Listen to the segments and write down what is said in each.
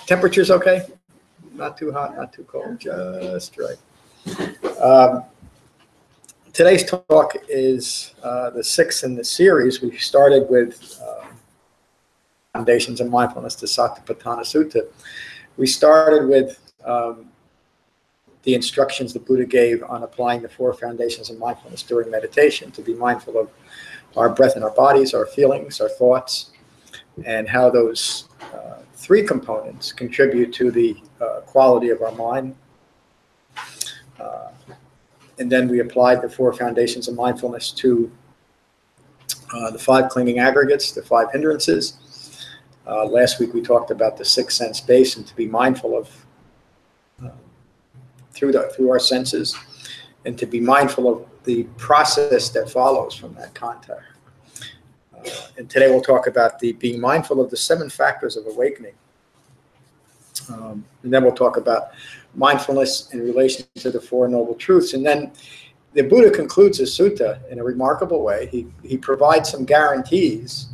Temperature's okay? Not too hot, not too cold, just right. Today's talk is the sixth in the series. We started with Foundations of Mindfulness, the Satipatthana Sutta. We started with the instructions the Buddha gave on applying the four foundations of mindfulness during meditation, to be mindful of our breath in our bodies, our feelings, our thoughts, and how those three components contribute to the quality of our mind. And then we applied the four foundations of mindfulness to the five clinging aggregates, the five hindrances. Last week we talked about the sixth sense base, and to be mindful of through our senses, and to be mindful of the process that follows from that contact. And today we'll talk about being mindful of the 7 factors of awakening. And then we'll talk about mindfulness in relation to the Four Noble Truths. And then the Buddha concludes the sutta in a remarkable way. He provides some guarantees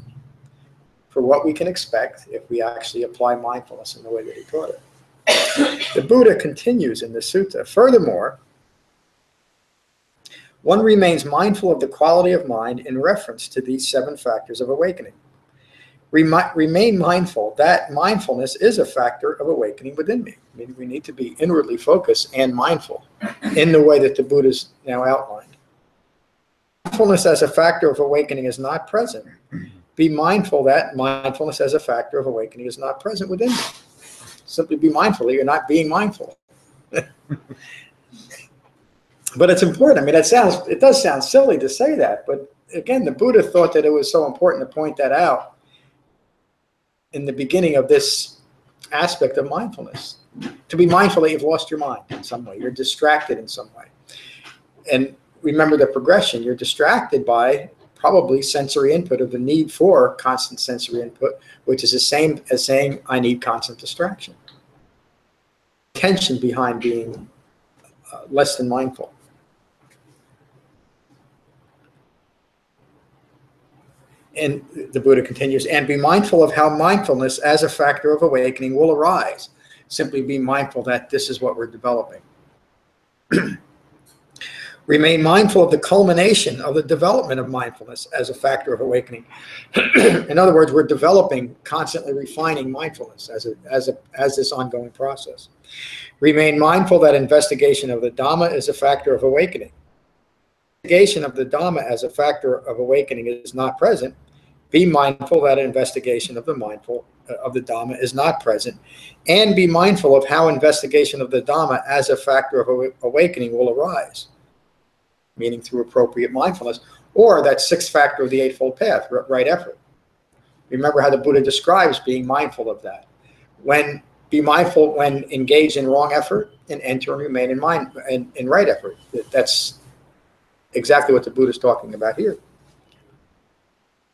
for what we can expect if we actually apply mindfulness in the way that he taught it. The Buddha continues in the sutta. Furthermore, one remains mindful of the quality of mind in reference to these 7 factors of awakening. Remain mindful that mindfulness is a factor of awakening within me. I mean, we need to be inwardly focused and mindful in the way that the Buddha's now outlined. Mindfulness as a factor of awakening is not present. Be mindful that mindfulness as a factor of awakening is not present within me. Simply be mindful that you're not being mindful. But it's important. I mean, it does sound silly to say that, but again, the Buddha thought that it was so important to point that out in the beginning of this aspect of mindfulness. To be mindful that you've lost your mind in some way, you're distracted in some way. And remember the progression. You're distracted by probably sensory input, of the need for constant sensory input, which is the same as saying, I need constant distraction. Tension behind being less than mindful. And the Buddha continues, and be mindful of how mindfulness as a factor of awakening will arise. Simply be mindful that this is what we're developing. Remain mindful of the culmination of the development of mindfulness as a factor of awakening. In other words, we're developing, constantly refining mindfulness as this ongoing process. Remain mindful that investigation of the Dhamma is a factor of awakening. Investigation of the Dhamma as a factor of awakening is not present. Be mindful that investigation of the Dhamma is not present, and be mindful of how investigation of the Dhamma as a factor of awakening will arise, meaning through appropriate mindfulness, or that sixth factor of the Eightfold Path, right effort. Remember how the Buddha describes being mindful of that. Be mindful when engaged in wrong effort, and enter and remain in right effort. That's exactly what the Buddha is talking about here.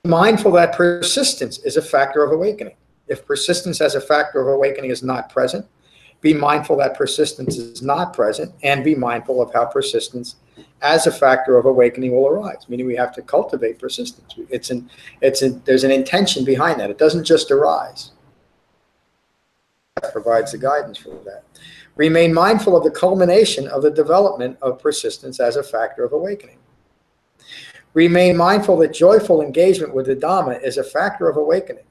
Mindful that persistence is a factor of awakening. If persistence as a factor of awakening is not present, be mindful that persistence is not present, and be mindful of how persistence as a factor of awakening will arise, meaning we have to cultivate persistence. There's an intention behind that. It doesn't just arise. That provides the guidance for that. Remain mindful of the culmination of the development of persistence as a factor of awakening. Remain mindful that joyful engagement with the Dhamma is a factor of awakening.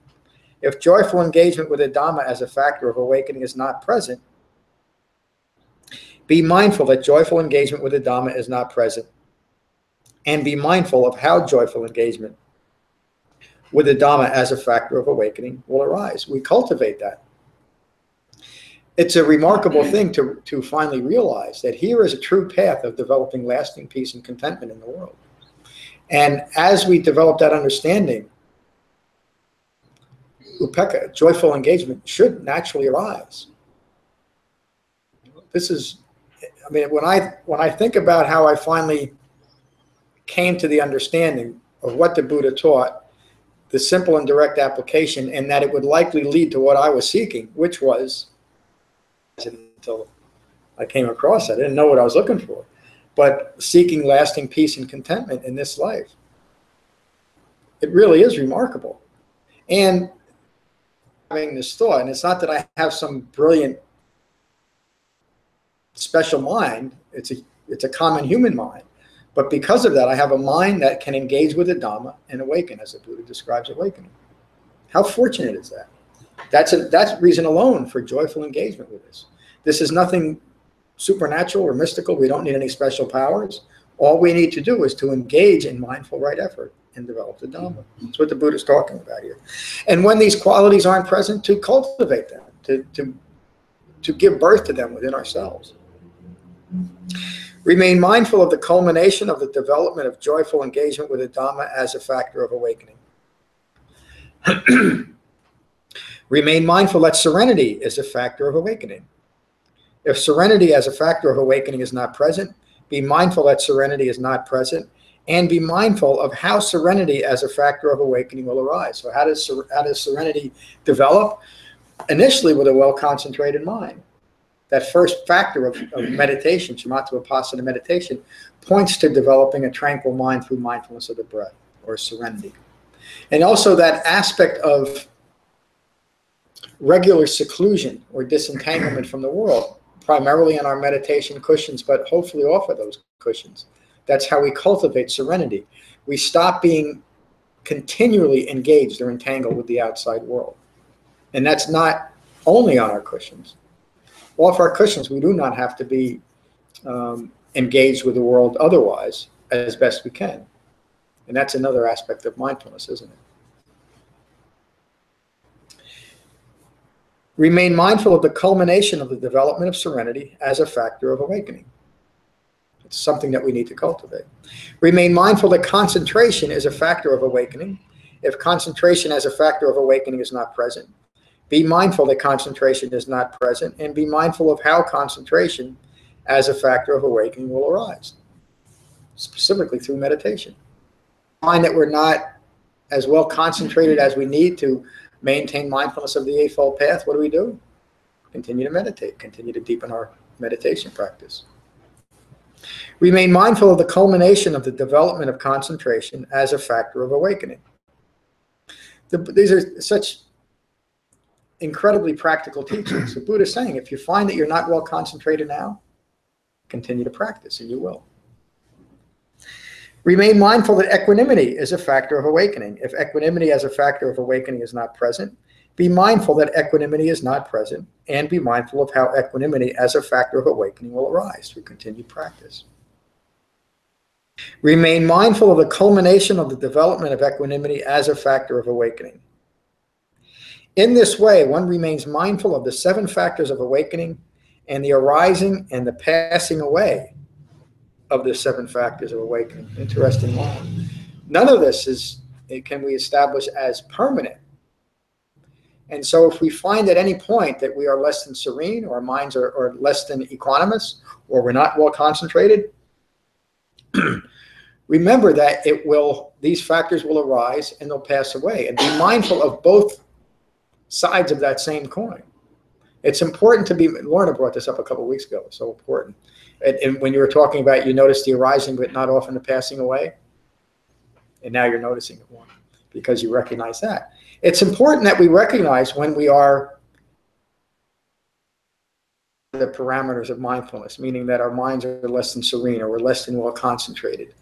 If joyful engagement with the Dhamma as a factor of awakening is not present, be mindful that joyful engagement with the Dhamma is not present, and be mindful of how joyful engagement with the Dhamma as a factor of awakening will arise. We cultivate that. It's a remarkable thing to finally realize that here is a true path of developing lasting peace and contentment in the world. And as we develop that understanding, upekkha, joyful engagement, should naturally arise. This is, I mean, when I think about how I finally came to the understanding of what the Buddha taught, the simple and direct application, and that it would likely lead to what I was seeking, which was, until I came across it, I didn't know what I was looking for, but seeking lasting peace and contentment in this life. It really is remarkable. And having this thought, and it's not that I have some brilliant special mind, it's a common human mind, but because of that I have a mind that can engage with the Dhamma and awaken, as the Buddha describes awakening. How fortunate is that? That's reason alone for joyful engagement with this. This is nothing supernatural or mystical. We don't need any special powers. All we need to do is to engage in mindful right effort and develop the Dhamma. That's what the Buddha is talking about here. And when these qualities aren't present, to cultivate them, to give birth to them within ourselves. Remain mindful of the culmination of the development of joyful engagement with the Dhamma as a factor of awakening. Remain mindful that serenity is a factor of awakening. If serenity as a factor of awakening is not present, be mindful that serenity is not present, and be mindful of how serenity as a factor of awakening will arise. So how does serenity develop? Initially with a well-concentrated mind. That first factor of meditation, Shamatha-Vipassana meditation, points to developing a tranquil mind through mindfulness of the breath, or serenity. And also that aspect of regular seclusion or disentanglement from the world, primarily on our meditation cushions, but hopefully off of those cushions. That's how we cultivate serenity. We stop being continually engaged or entangled with the outside world. And that's not only on our cushions. Off our cushions, we do not have to be engaged with the world otherwise as best we can. And that's another aspect of mindfulness, isn't it? Remain mindful of the culmination of the development of serenity as a factor of awakening. It's something that we need to cultivate. Remain mindful that concentration is a factor of awakening. If concentration as a factor of awakening is not present, be mindful that concentration is not present, and be mindful of how concentration as a factor of awakening will arise, specifically through meditation. Find that we're not as well concentrated as we need to maintain mindfulness of the Eightfold Path. What do? Continue to meditate, continue to deepen our meditation practice. Remain mindful of the culmination of the development of concentration as a factor of awakening. These are such incredibly practical teachings. The Buddha is saying, if you find that you're not well concentrated now, continue to practice, and you will. Remain mindful that equanimity is a factor of awakening. If equanimity as a factor of awakening is not present, be mindful that equanimity is not present, and be mindful of how equanimity as a factor of awakening will arise through continued practice. Remain mindful of the culmination of the development of equanimity as a factor of awakening. In this way, one remains mindful of the 7 factors of awakening and the arising and the passing away of the 7 factors of awakening. Interesting line. None of this can we establish as permanent. And so if we find at any point that we are less than serene, or our minds are less than equanimous, or we're not well concentrated, remember that these factors will arise and they'll pass away. And be mindful of both sides of that same coin. It's important to be, Lorna brought this up a couple of weeks ago, so important. And when you were talking about, you noticed the arising but not often the passing away, and now you're noticing it more because you recognize that. It's important that we recognize when we are the parameters of mindfulness, meaning that our minds are less than serene or we're less than well concentrated.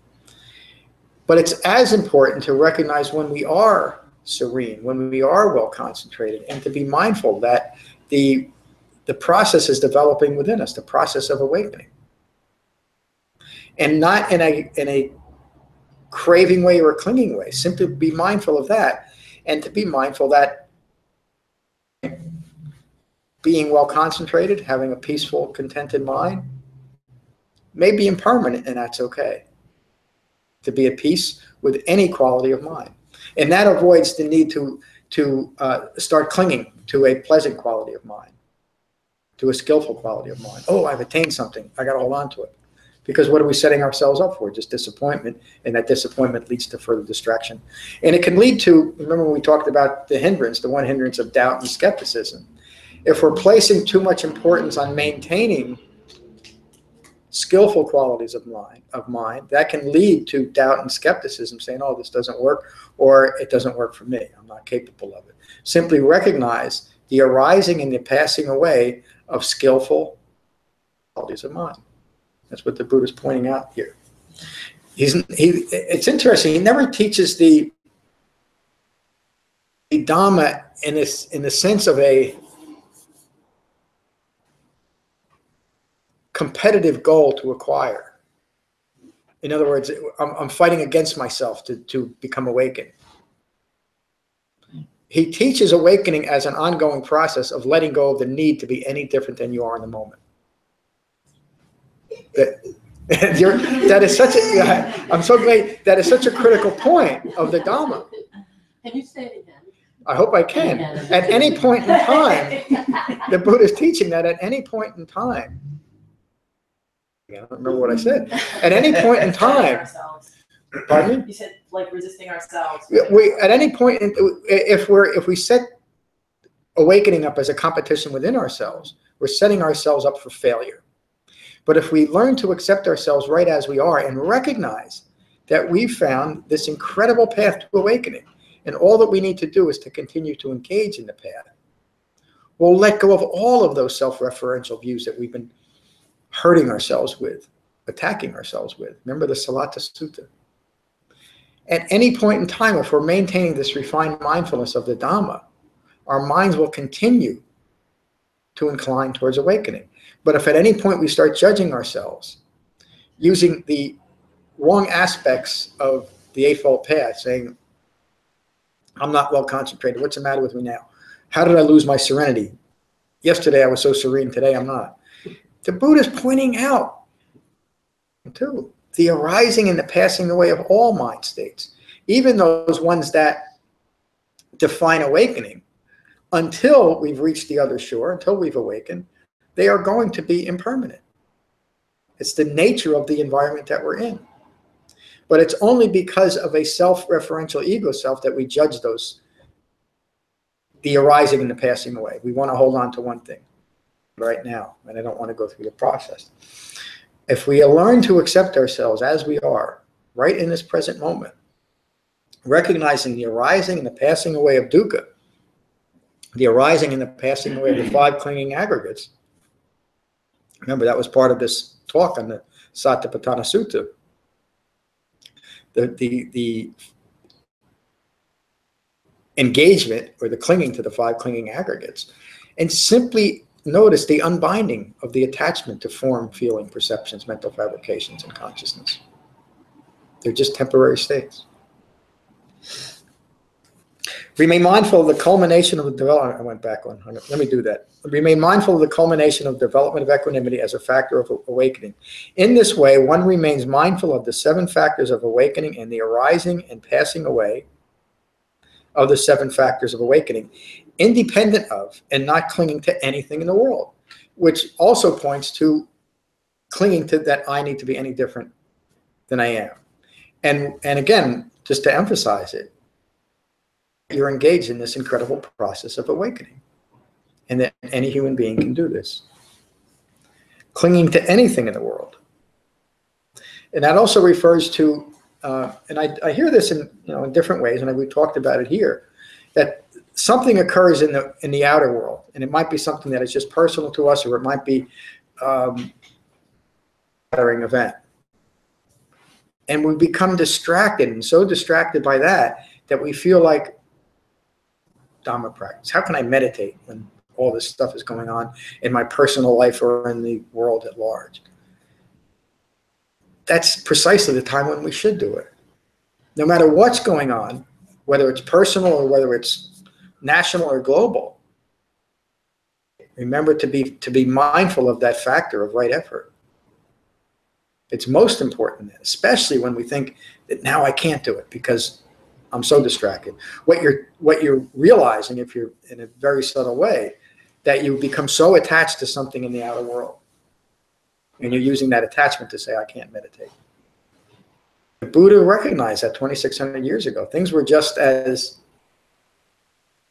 But it's as important to recognize when we are serene, when we are well concentrated, and to be mindful that the process is developing within us, the process of awakening. And not in a craving way or a clinging way. Simply be mindful of that, and to be mindful that being well concentrated, having a peaceful, contented mind, may be impermanent, and that's okay. To be at peace with any quality of mind. And that avoids the need to start clinging to a pleasant quality of mind, to a skillful quality of mind. Oh, I've attained something. I got to hold on to it. Because what are we setting ourselves up for? Just disappointment, and that disappointment leads to further distraction. And it can lead to, remember when we talked about the hindrance, the one hindrance of doubt and skepticism. If we're placing too much importance on maintaining skillful qualities of mind that can lead to doubt and skepticism, saying, oh, this doesn't work, or it doesn't work for me, I'm not capable of it. Simply recognize the arising and the passing away of skillful qualities of mind. That's what the Buddha is pointing out here. It's interesting, he never teaches the Dhamma in the sense of a competitive goal to acquire. In other words, I'm fighting against myself to become awakened. He teaches awakening as an ongoing process of letting go of the need to be any different than you are in the moment. That is such a, I'm so glad, that is such a critical point of the Dhamma. Can you say it again? I hope I can. At any point in time, the Buddha is teaching that at any point in time, I don't remember what I said. At any point in time, pardon me? You said like resisting ourselves. At any point, if we set awakening up as a competition within ourselves, we're setting ourselves up for failure. But if we learn to accept ourselves right as we are and recognize that we've found this incredible path to awakening, and all that we need to do is to continue to engage in the path, we'll let go of all of those self-referential views that we've been hurting ourselves with, attacking ourselves with. Remember the Satipatthana Sutta. At any point in time, if we're maintaining this refined mindfulness of the Dhamma, our minds will continue to incline towards awakening. But if at any point we start judging ourselves, using the wrong aspects of the Eightfold Path, saying, I'm not well concentrated, what's the matter with me now? How did I lose my serenity? Yesterday I was so serene, today I'm not. The Buddha is pointing out, too, the arising and the passing away of all mind states, even those ones that define awakening. Until we've reached the other shore, until we've awakened, they are going to be impermanent. It's the nature of the environment that we're in. But it's only because of a self-referential ego self that we judge those, the arising and the passing away. We want to hold on to one thing right now, and I don't want to go through the process. If we learn to accept ourselves as we are, right in this present moment, recognizing the arising and the passing away of dukkha, the arising and the passing away of the five clinging aggregates. Remember, that was part of this talk on the Satipatthana Sutta. The engagement or the clinging to the five clinging aggregates. And simply notice the unbinding of the attachment to form, feeling, perceptions, mental fabrications, and consciousness. They're just temporary states. Remain mindful of the culmination of the development. I went back one. Let me do that. Remain mindful of the culmination of development of equanimity as a factor of awakening. In this way, one remains mindful of the 7 factors of awakening and the arising and passing away of the 7 factors of awakening, independent of and not clinging to anything in the world, which also points to clinging to that I need to be any different than I am. And again, just to emphasize it, you're engaged in this incredible process of awakening, and that any human being can do this. Clinging to anything in the world. And that also refers to, and I hear this in different ways, and we talked about it here, that something occurs in the outer world, and it might be something that is just personal to us, or it might be a shattering event. And we become distracted, and so distracted by that we feel like Dhamma practice. How can I meditate when all this stuff is going on in my personal life or in the world at large? That's precisely the time when we should do it. No matter what's going on, whether it's personal or whether it's national or global, remember to be mindful of that factor of right effort. It's most important, especially when we think that now I can't do it because I'm so distracted. What you're realizing, if you're in a very subtle way, that you become so attached to something in the outer world, and you're using that attachment to say, I can't meditate. The Buddha recognized that 2,600 years ago. Things were just as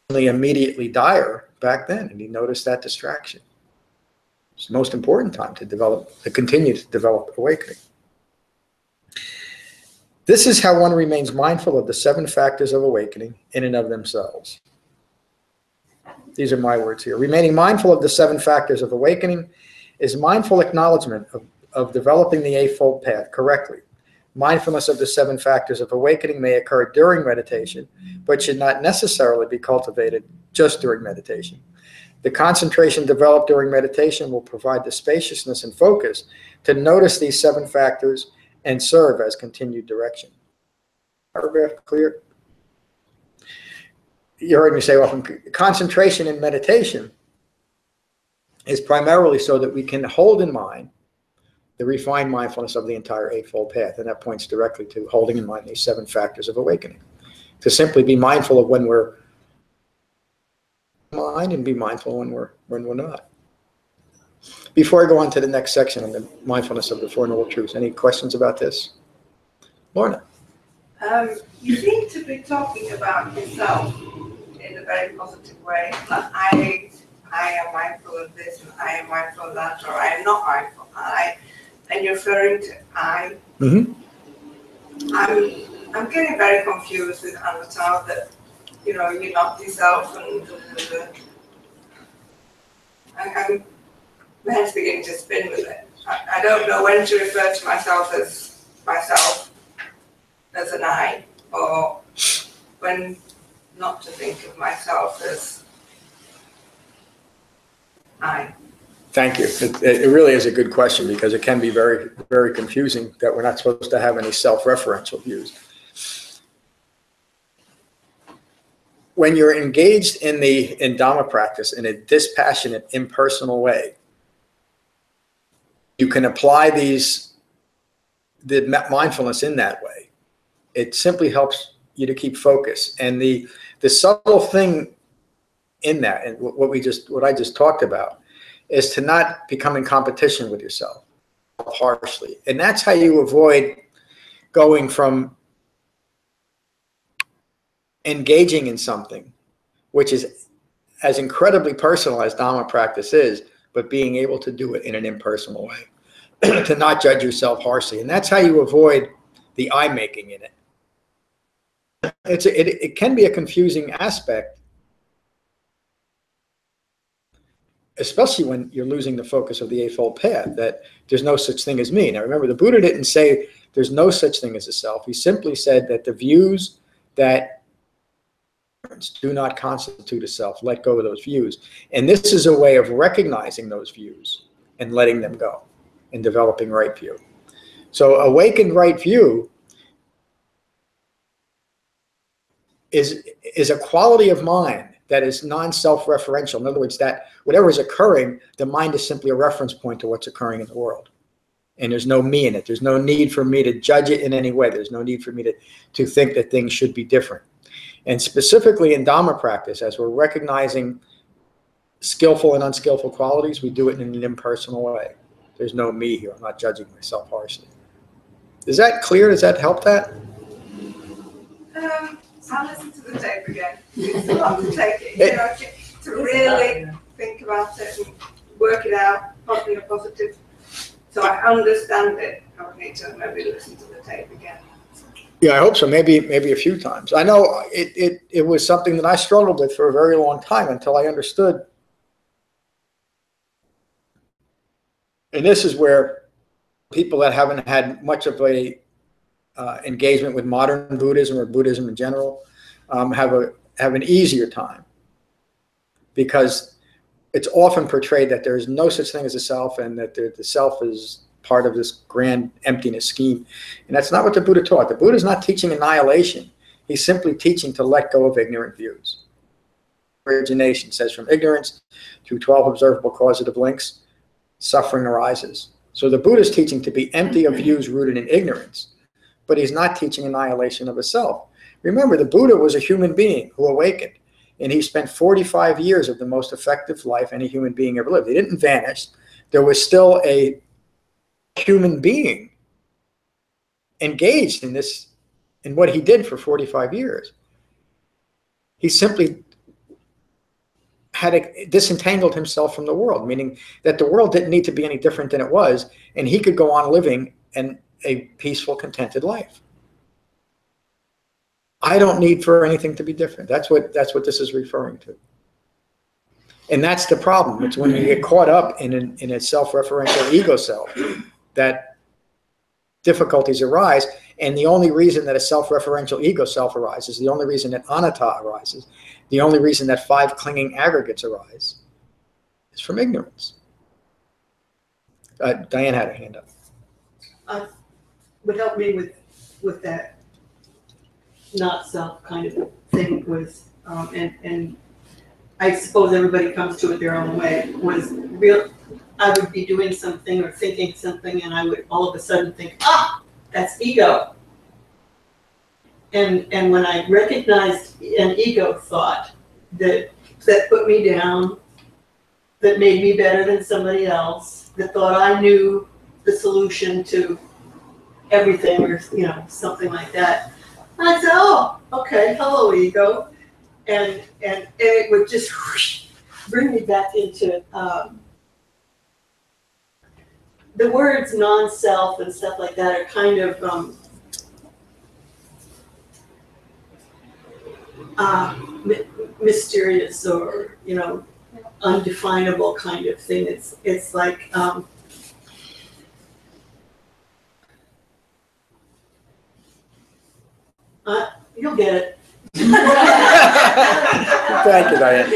immediately dire back then, and he noticed that distraction. It's the most important time to continue to develop awakening. This is how one remains mindful of the 7 factors of awakening in and of themselves. These are my words here. Remaining mindful of the 7 factors of awakening is mindful acknowledgement of developing the Eightfold Path correctly. Mindfulness of the 7 factors of awakening may occur during meditation, but should not necessarily be cultivated just during meditation. The concentration developed during meditation will provide the spaciousness and focus to notice these 7 factors and serve as continued direction. Paragraph clear? You heard me say often, concentration in meditation is primarily so that we can hold in mind the refined mindfulness of the entire Eightfold Path, and that points directly to holding in mind these 7 factors of awakening. To simply be mindful of when we're mind and be mindful when we're not. Before I go on to the next section on the mindfulness of the Four Noble Truths, any questions about this? Lorna? You seem to be talking about yourself in a very positive way. Like, I am mindful of this, and I am mindful of that, or I am not mindful. And you're referring to I. Mm-hmm. I'm getting very confused with Avatar that, you're not yourself, and my head's beginning to spin with it. I don't know when to refer to myself as an I, or when not to think of myself as I. Thank you. It really is a good question, because it can be very, very confusing that we're not supposed to have any self-referential views. When you're engaged in Dhamma practice in a dispassionate, impersonal way, you can apply the mindfulness in that way. It simply helps you to keep focus. And the subtle thing in that, and what I just talked about, is to not become in competition with yourself harshly. And that's how you avoid going from engaging in something, which is as incredibly personal as Dhamma practice is, but being able to do it in an impersonal way, to not judge yourself harshly. And that's how you avoid the I-making in it. It can be a confusing aspect, especially when you're losing the focus of the Eightfold Path, that there's no such thing as me. Now remember, the Buddha didn't say there's no such thing as a self. He simply said that the views that do not constitute a self, let go of those views. And this is a way of recognizing those views and letting them go and developing right view. So awakened right view is a quality of mind that is non-self-referential. In other words, that whatever is occurring, the mind is simply a reference point to what's occurring in the world. And there's no me in it. There's no need for me to judge it in any way. There's no need for me to think that things should be different. And specifically in Dhamma practice, as we're recognizing skillful and unskillful qualities, we do it in an impersonal way. There's no me here. I'm not judging myself harshly. Is that clear? Does that help that? I'll listen to the tape again. It's a lot to take it, to really think about it and work it out, in a positive. So I understand it. I would need to maybe listen to the tape again. Yeah, I hope so. Maybe a few times. I know it was something that I struggled with for a very long time until I understood. And this is where people that haven't had much of a engagement with modern Buddhism or Buddhism in general have an easier time, because it's often portrayed that there is no such thing as a self, and that the self is part of this grand emptiness scheme. And that's not what the Buddha taught. The Buddha is not teaching annihilation. He's simply teaching to let go of ignorant views. Origination says, from ignorance through 12 observable causative links, suffering arises. So the Buddha is teaching to be empty of views rooted in ignorance, but he's not teaching annihilation of a self. Remember, the Buddha was a human being who awakened, and he spent 45 years of the most effective life any human being ever lived. He didn't vanish. There was still a human being engaged in what he did for 45 years. He simply had disentangled himself from the world, meaning that the world didn't need to be any different than it was, and he could go on living a peaceful, contented life. I don't need for anything to be different. That's what this is referring to. And that's the problem. It's when you get caught up in a self-referential ego self that difficulties arise. And the only reason that a self-referential ego self arises, the only reason that anatta arises, the only reason that 5 clinging aggregates arise is from ignorance. Diane had her hand up. What helped me with that not self kind of thing was, and I suppose everybody comes to it their own way, was I would be doing something or thinking something, and I would all of a sudden think, that's ego. And when I recognized an ego thought that put me down, that made me better than somebody else, that thought I knew the solution to everything, or something like that, I said, oh, okay, hello ego, and it would just whoosh, bring me back into the words non-self and stuff like that are kind of mysterious, or undefinable kind of thing. It's like you'll get it. Thank you, Diane.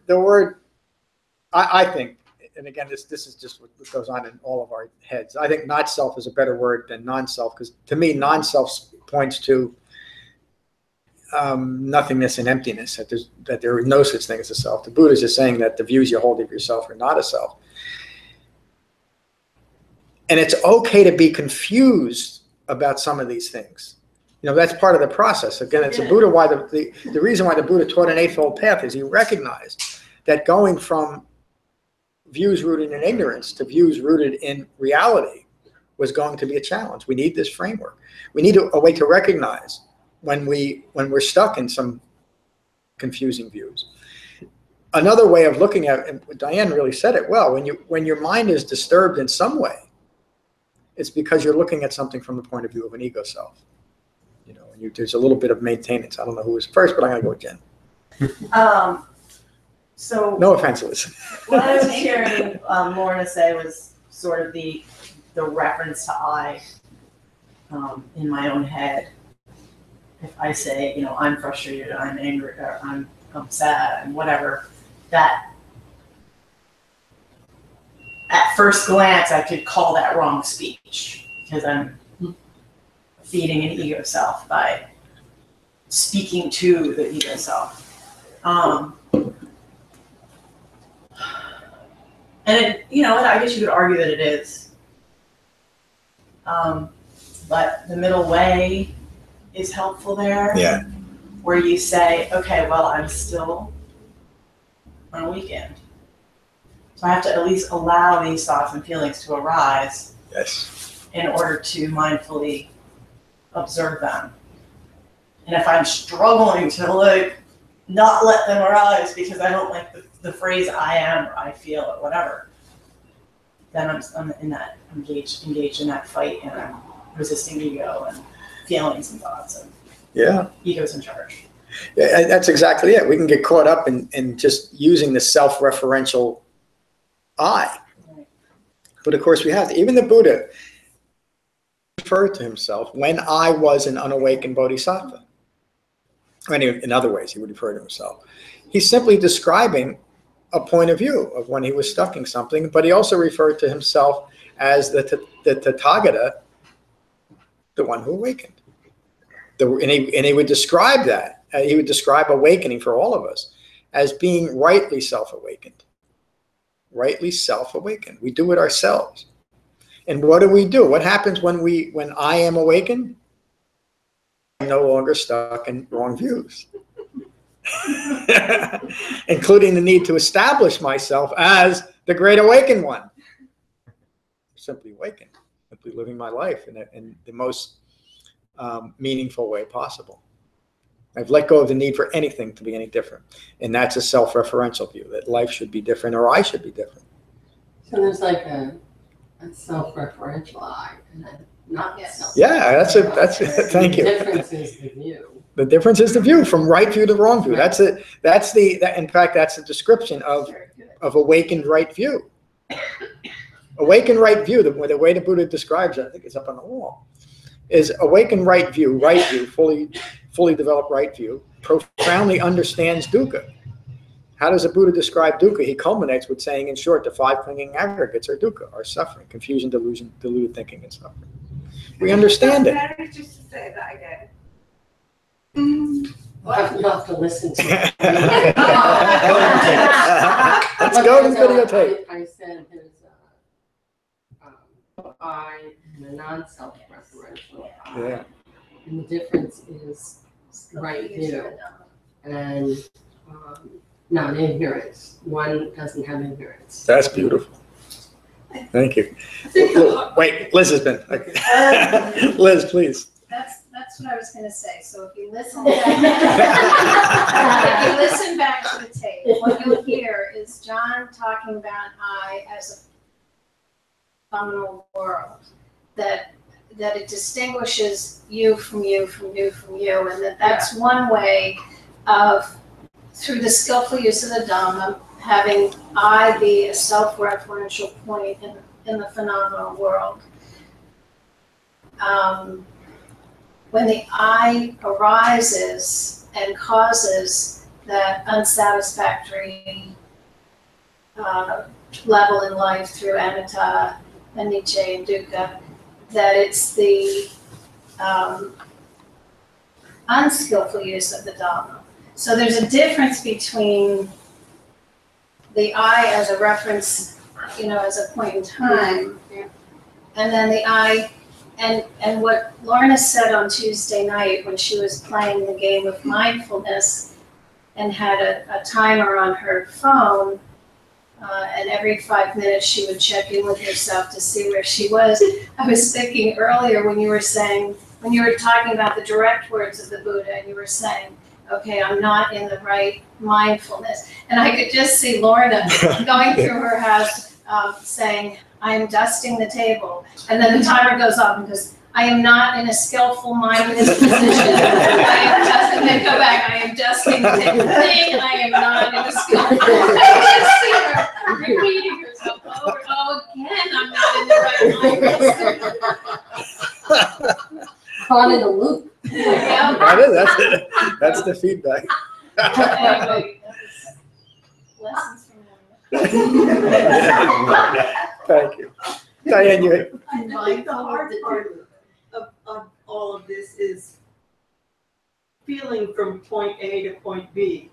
The word. I think, and again, this is just what goes on in all of our heads. I think not self is a better word than non-self, because to me, non-self points to nothingness and emptiness, that there is no such thing as a self. The Buddha is just saying that the views you hold of yourself are not a self. And it's okay to be confused about some of these things. That's part of the process. Again, it's a Buddha. Why the reason why the Buddha taught an eightfold path is he recognized that going from views rooted in ignorance to views rooted in reality was going to be a challenge. We need this framework. We need a way to recognize when we're stuck in some confusing views. Another way of looking at it, and Diane really said it well, when your mind is disturbed in some way, it's because you're looking at something from the point of view of an ego self. There's a little bit of maintenance. I don't know who was first, but I'm going to go with Jen. So no offense, Liz. What I was hearing Lorna say was sort of the reference to I in my own head. If I say, I'm frustrated, I'm angry, or I'm sad, and whatever, that at first glance I could call that wrong speech, because I'm feeding an ego self by speaking to the ego self. And I guess you could argue that it is. But the middle way is helpful there. Yeah. Where you say, okay, well, I'm still on a weekend. So I have to at least allow these thoughts and feelings to arise. Yes. In order to mindfully observe them. And if I'm struggling to not let them arise because I don't like the phrase I am or I feel or whatever, then I'm in that engaged in that fight, and I'm resisting ego and feelings and thoughts, and ego's in charge. Yeah, that's exactly it. We can get caught up in just using the self-referential I. Right. But of course we have to. Even the Buddha referred to himself when I was an unawakened bodhisattva. In other ways, he would refer to himself. He's simply describing a point of view of when he was stuck in something, but he also referred to himself as the Tathagata, the one who awakened. And he would describe that. He would describe awakening for all of us as being rightly self-awakened. Rightly self-awakened. We do it ourselves. And what do? What happens when I am awakened? I'm no longer stuck in wrong views. Including the need to establish myself as the great awakened one. Simply awakened. Simply living my life in the most meaningful way possible. I've let go of the need for anything to be any different. And that's a self-referential view, that life should be different or I should be different. So there's like a self-referential I and a not self. Yeah, thank you. The difference is the view. The difference is the view, from right view to wrong view. That's it. In fact, that's a description of awakened right view. Awakened right view, the way the Buddha describes it, I think it's up on the wall, is awakened right view, fully developed right view, profoundly understands dukkha. How does the Buddha describe dukkha? He culminates with saying, in short, the 5 clinging aggregates are dukkha, are suffering, confusion, delusion, deluded thinking, and suffering. We understand it. Mary, just to say that again. You'll have to listen to it. Let's go to the videotape. I said there's I and a non-self-referential I. Yeah. And the difference is right view and non-ignorance. One doesn't have ignorance. That's beautiful. Thank you. Wait, Liz has been. Okay. Liz, please. That's what I was going to say. So if you listen back, to the tape, what you'll hear is John talking about I as a phenomenal world, that it distinguishes you from you from you from you, and that's one way of, through the skillful use of the Dhamma, having I be a self-referential point in the phenomenal world. When the I arises and causes that unsatisfactory level in life through anatta, anicca, and dukkha, that it's the unskillful use of the Dhamma. So there's a difference between the I as a reference, as a point in time, and then the I, and what Lorna said on Tuesday night when she was playing the game of mindfulness and had a timer on her phone, and every 5 minutes she would check in with herself to see where she was. I was thinking earlier when you were talking about the direct words of the Buddha, and you were saying, okay, I'm not in the right mindfulness. And I could just see Lorna going through her house saying, I'm dusting the table. And then the timer goes off and goes, I am not in a skillful mindfulness position. I am dusting, and then go back, I am dusting the table. I am not in a skillful. I just see her repeating herself over and over again. I'm not in the right mindfulness. Caught in a loop. Yeah. That's the feedback. Anyway, that was lessons from Thank you. Diane, you. I think the hard part of all of this is feeling from point A to point B.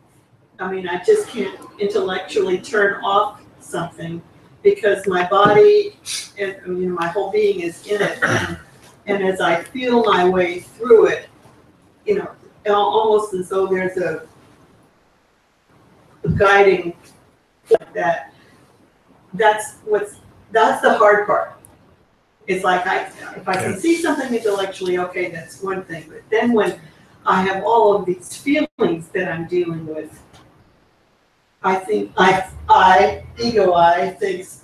I mean, I just can't intellectually turn off something because my body and my whole being is in it. And as I feel my way through it, almost as though there's a guiding like that. That's the hard part. It's like if I can see something intellectually, okay, that's one thing. But then when I have all of these feelings that I'm dealing with, I think ego I thinks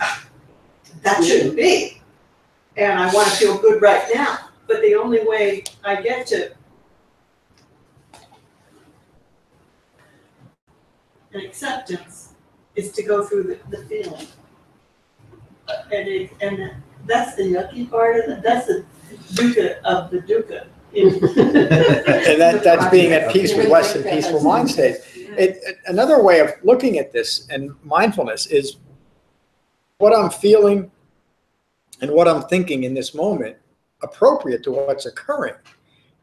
that shouldn't be. And I want to feel good right now. But the only way I get to an acceptance is to go through the feeling. And that's the yucky part of it. That's the dukkha of the dukkha. And that's being at peace with less than peaceful mind states. Another way of looking at this and mindfulness is what I'm feeling and what I'm thinking in this moment appropriate to what's occurring.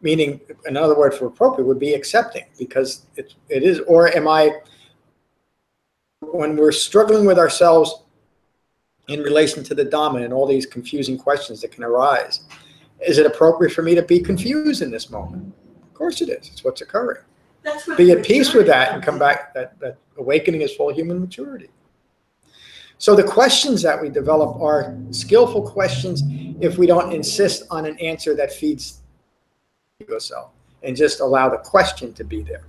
Meaning, another word for appropriate would be accepting, because it is, or am I, when we're struggling with ourselves in relation to the Dhamma and all these confusing questions that can arise, is it appropriate for me to be confused in this moment? Of course it is. It's what's occurring. Be at peace with that and come back. That awakening is full human maturity. So the questions that we develop are skillful questions if we don't insist on an answer that feeds the ego self. and just allow the question to be there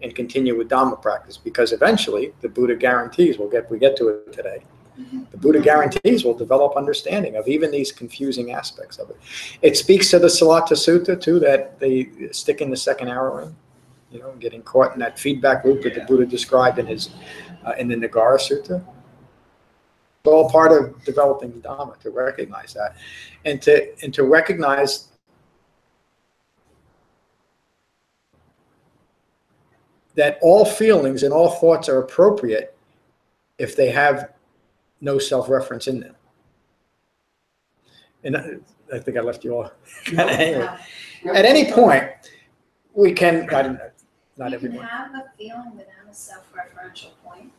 and continue with Dhamma practice, because eventually the Buddha guarantees, we get to it today, the Buddha guarantees we'll develop understanding of even these confusing aspects of it. It speaks to the Satipatthana Sutta too, that they stick in the second arrow in, you know, getting caught in that feedback loop that the Buddha described in his in the Nagara Sutta. It's all part of developing Dhamma, to recognize that, and to recognize that all feelings and all thoughts are appropriate if they have no self-reference in them. And I think I left you all kind of hanging. At any point, we can, not You everyone. can have a feeling without a self-referential point.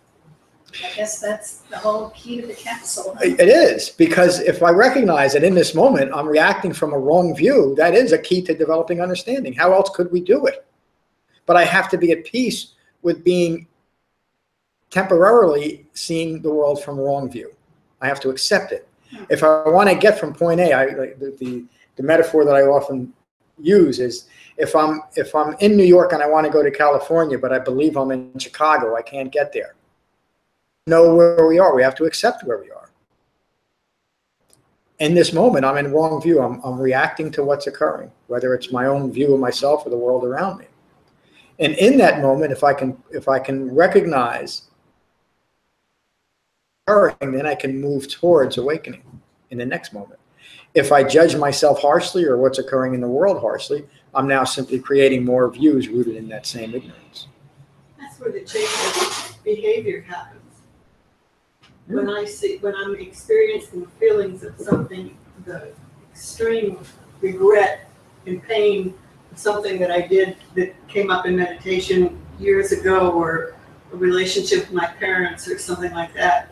I guess that's the whole key to the capsule. It is, because if I recognize that in this moment I'm reacting from a wrong view, that is a key to developing understanding. How else could we do it? But I have to be at peace with being temporarily seeing the world from a wrong view. I have to accept it. If I want to get from point A, the metaphor that I often use is, if I'm in New York and I want to go to California, but I believe I'm in Chicago, I can't get there. Know where we are. We have to accept where we are. In this moment, I'm in wrong view. I'm reacting to what's occurring, whether it's my own view of myself or the world around me. And in that moment, if I can recognize occurring, then I can move towards awakening in the next moment. If I judge myself harshly or what's occurring in the world harshly, I'm now simply creating more views rooted in that same ignorance. That's where the change of behavior happens. When I'm experiencing feelings of something, the extreme regret and pain of something that I did that came up in meditation years ago, or a relationship with my parents or something like that,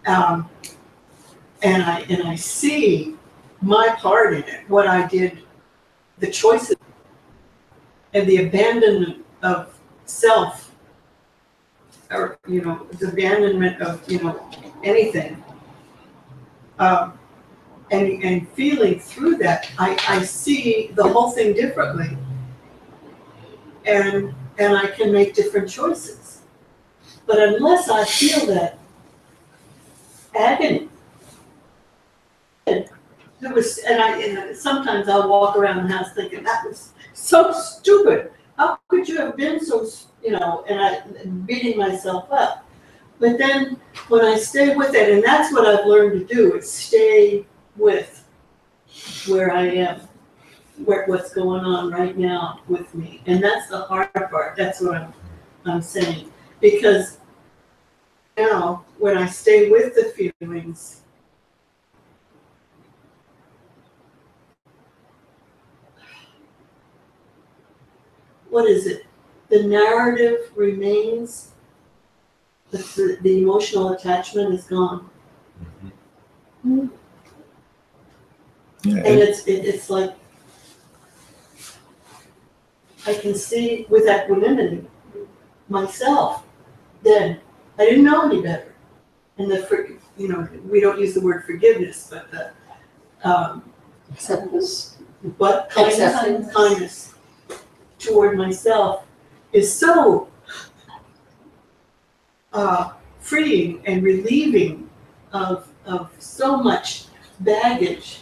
and I see my part in it, what I did, the choices, and the abandonment of self, or, you know, the abandonment of, you know, anything, and feeling through that, I see the whole thing differently, and I can make different choices. But unless I feel that agony, and sometimes I'll walk around the house thinking, that was so stupid. How could you have been so, you know, and beating myself up. But then when I stay with it, and that's what I've learned to do, is stay with where I am, what's going on right now with me. And that's the hard part. That's what I'm saying. Because now, when I stay with the feelings, what is it? The narrative remains, the emotional attachment is gone. Yeah. And it's like, I can see with equanimity myself. Then I didn't know any better. And you know, we don't use the word forgiveness, but the Acceptance. but Acceptance. kindness toward myself is so freeing and relieving of so much baggage.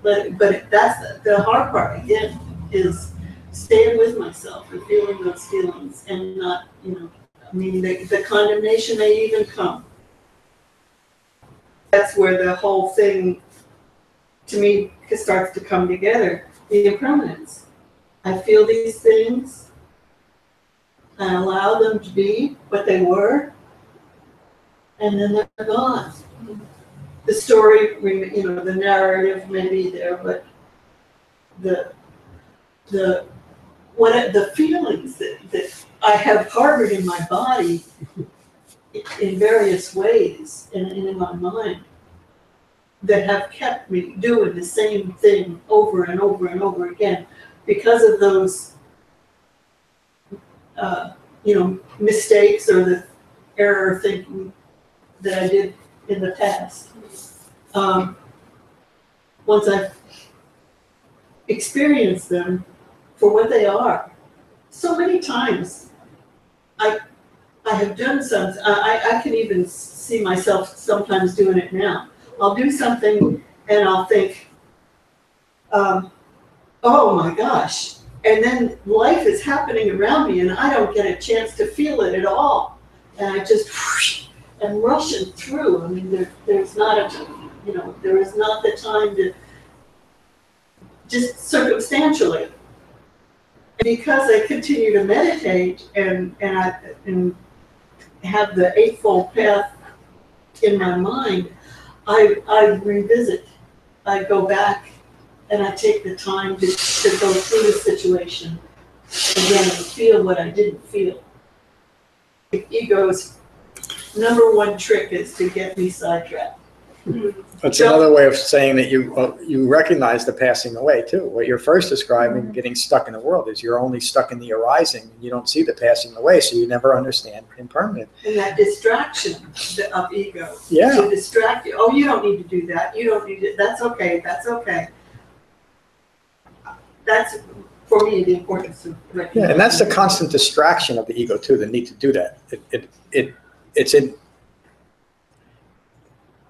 but that's the hard part again, is staying with myself and feeling those feelings, and not, you know, I mean, the condemnation may even come. That's where the whole thing, to me, starts to come together. The impermanence. I feel these things. I allow them to be what they were, and then they're gone. The story, you know, the narrative may be there, but the feelings that I have harbored in my body in various ways and in my mind, that have kept me doing the same thing over and over and over again because of those you know, mistakes or the error thinking that I did in the past. Once I've experience them for what they are. So many times, I have done some, I can even see myself sometimes doing it now. I'll do something and I'll think, oh my gosh. And then life is happening around me and I don't get a chance to feel it at all. And I just whoosh, and rushing through. I mean, there's not there is not the time to just circumstantially. And because I continue to meditate and have the Eightfold Path in my mind, I revisit. I go back and I take the time to go through the situation again and feel what I didn't feel. The ego's number one trick is to get me sidetracked. That's another way of saying that you recognize the passing away too. What you're first describing, getting stuck in the world, is you're only stuck in the arising. You don't see the passing away, so you never understand impermanent. And that distraction of ego Yeah. to distract you. Oh, you don't need to do that. You don't need it. That's okay. That's okay. That's, for me, the importance of recognizing. Yeah, and that's the constant distraction of the ego too. The need to do that.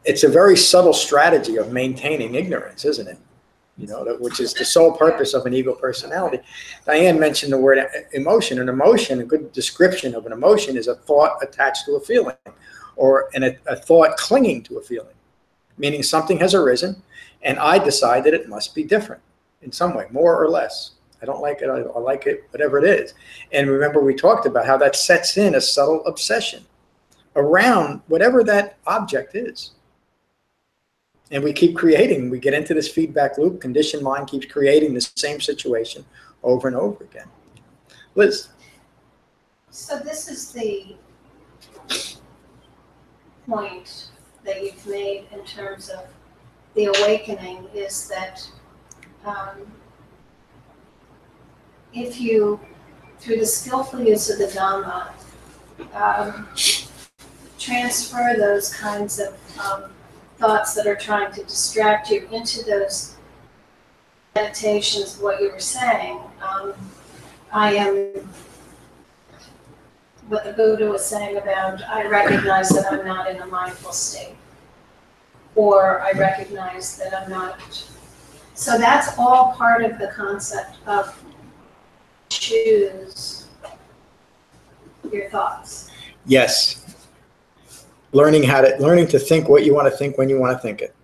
It's a very subtle strategy of maintaining ignorance, isn't it? You know, which is the sole purpose of an ego personality. Diane mentioned the word emotion. An emotion, a good description of an emotion, is a thought attached to a feeling, or a thought clinging to a feeling, meaning something has arisen, and I decide that it must be different in some way, more or less. I don't like it, I like it, whatever it is. And remember, we talked about how that sets in a subtle obsession around whatever that object is. And we keep creating, we get into this feedback loop, conditioned mind keeps creating the same situation over and over again. Liz. So this is the point that you've made in terms of the awakening, is that if you, through the skillful use of the Dhamma, transfer those kinds of thoughts that are trying to distract you into those meditations, what you were saying, I am, what the Buddha was saying about, I recognize that I'm not in a mindful state, or I recognize that I'm not. So that's all part of the concept of choose your thoughts. Yes. Learning to think what you want to think when you want to think it.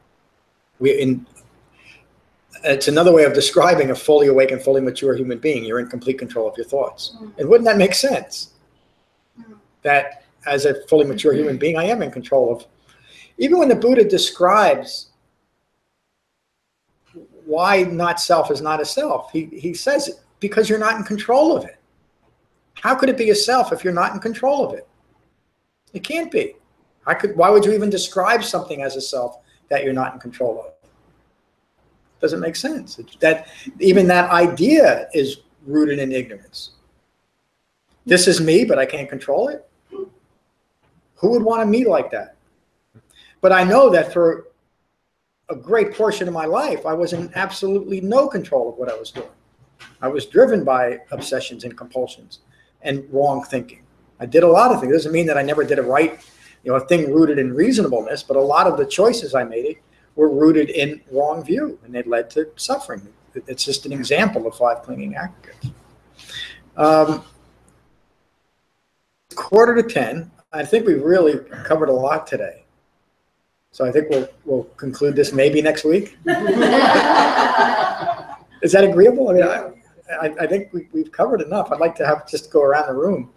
It's another way of describing a fully awakened, fully mature human being. You're in complete control of your thoughts. And wouldn't that make sense? That as a fully mature human being, I am in control of. Even when the Buddha describes why not self is not a self, he says it because you're not in control of it. How could it be a self if you're not in control of it? It can't be. Why would you even describe something as a self that you're not in control of? Doesn't make sense. Even that idea is rooted in ignorance. This is me, but I can't control it. Who would want to me like that? But I know that for a great portion of my life, I was in absolutely no control of what I was doing. I was driven by obsessions and compulsions and wrong thinking. I did a lot of things. It doesn't mean that I never did it right. A thing rooted in reasonableness, but a lot of the choices I made were rooted in wrong view, and they led to suffering. It's just an example of 5 clinging aggregates. 9:45. I think we've really covered a lot today. So I think we'll conclude this maybe next week. Is that agreeable? I mean, I think we've covered enough. I'd like to have just go around the room.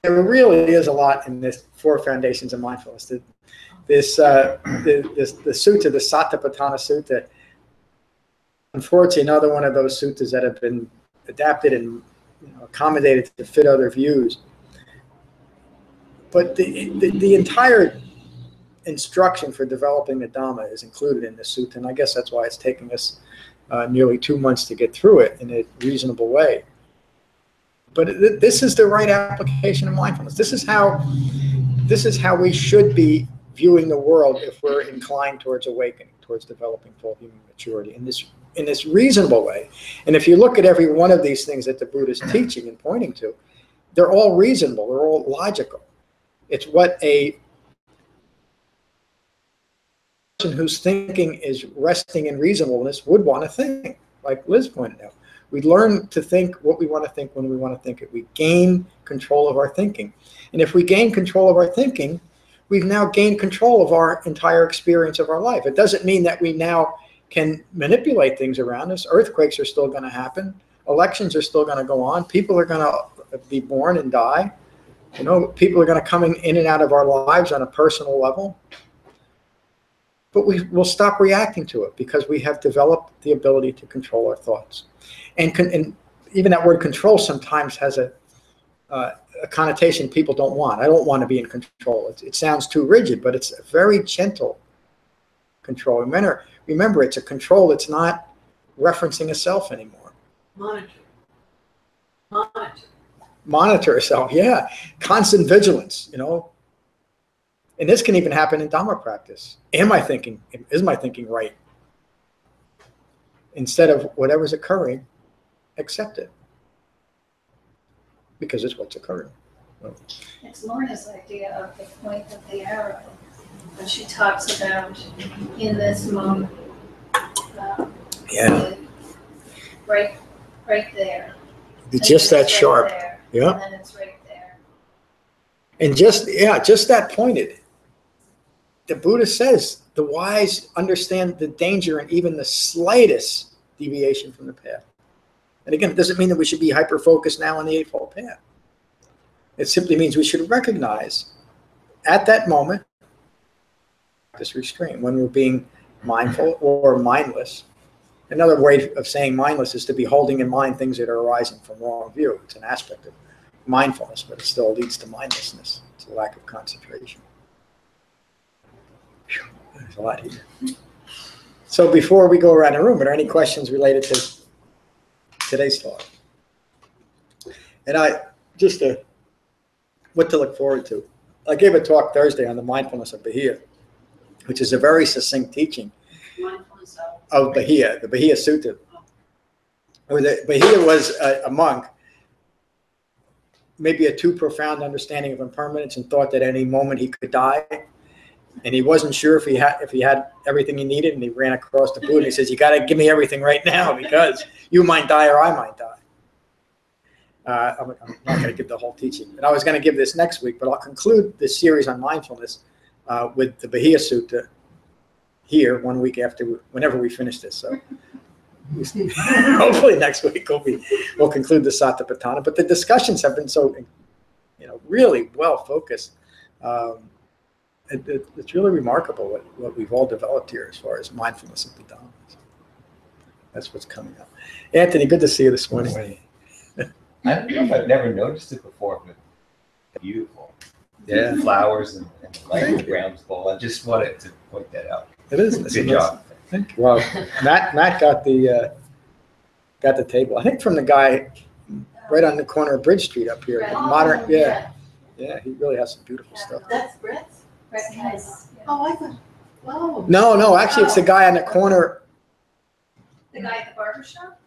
There really is a lot in this Four Foundations of Mindfulness. The sutta, the Satipatthana Sutta, unfortunately another one of those suttas that have been adapted and accommodated to fit other views. But the entire instruction for developing the Dhamma is included in the sutta, and I guess that's why it's taking us nearly 2 months to get through it in a reasonable way. But this is the right application of mindfulness. This is how we should be viewing the world if we're inclined towards awakening, towards developing full human maturity. And this in this reasonable way. And if you look at every one of these things that the Buddha is teaching and pointing to, they're all reasonable, they're all logical. It's what a person whose thinking is resting in reasonableness would want to think, like Liz pointed out. We learn to think what we want to think when we want to think it. We gain control of our thinking. And if we gain control of our thinking, we've now gained control of our entire experience of our life. It doesn't mean that we now can manipulate things around us. Earthquakes are still going to happen. Elections are still going to go on. People are going to be born and die. You know, people are going to come in and out of our lives on a personal level. But we will stop reacting to it because we have developed the ability to control our thoughts. And even that word control sometimes has a connotation people don't want. I don't want to be in control. It sounds too rigid, but it's a very gentle control. Remember, it's a control that's not referencing a self anymore. Monitor a self, yeah. Constant vigilance, you know. And this can even happen in Dhamma practice. Is my thinking right? Instead of whatever's occurring, accept it. Because it's what's occurring. It's Lorna's idea of the point of the arrow. When she talks about in this moment. Yeah. Right there. It's just that sharp. There, yeah. And then it's right there. And just that pointed. The Buddha says the wise understand the danger and even the slightest deviation from the path. And again, it doesn't mean that we should be hyper-focused now on the Eightfold Path. It simply means we should recognize at that moment this restraint when we're being mindful or mindless. Another way of saying mindless is to be holding in mind things that are arising from wrong view. It's an aspect of mindfulness, but it still leads to mindlessness. It's a lack of concentration. There's a lot here. So before we go around the room, are there any questions related to today's talk? And what to look forward to. I gave a talk Thursday on the mindfulness of Bahia, which is a very succinct teaching of Bahia, the Bahia Sutta. Bahia was a monk, maybe a too profound understanding of impermanence and thought that at any moment he could die. And he wasn't sure if he had everything he needed, and he ran across the Buddha and he says, "You got to give me everything right now because you might die or I might die." I'm not going to give the whole teaching, and I was going to give this next week, but I'll conclude this series on mindfulness with the Bahia Sutta here 1 week after, whenever we finish this. So hopefully next week we'll conclude the Satipatthana. But the discussions have been so, really well focused. It's really remarkable what we've all developed here as far as mindfulness of the Dhamma. So that's what's coming up. Anthony, good to see you this morning. I don't know if I've never noticed it before, but beautiful. Yeah. Flowers and light grounds bowl. I just wanted to point that out. It is. Good job. Thank you. Well, Matt got the table. I think from the guy right on the corner of Bridge Street up here. Modern, yeah. Yeah, he really has some beautiful stuff. That's Brett's? Brett has. Oh, I thought, wow. No, actually it's the guy on the corner. The guy at the barber shop?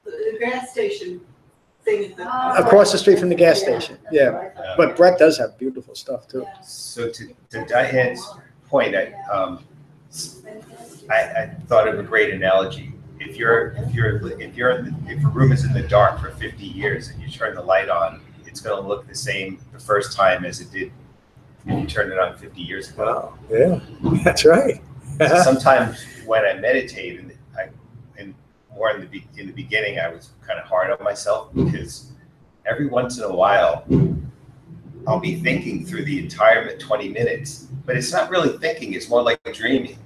The gas station thing. Across the street from the gas station. Yeah, but Brett does have beautiful stuff too. So to Diane's point, I thought of a great analogy. If a room is in the dark for 50 years and you turn the light on, it's going to look the same the first time as it did if you turned it on 50 years ago. Wow. Yeah, that's right. Sometimes when I meditate, and more in the beginning, I was kind of hard on myself because every once in a while I'll be thinking through the entire 20 minutes, but it's not really thinking; it's more like dreaming.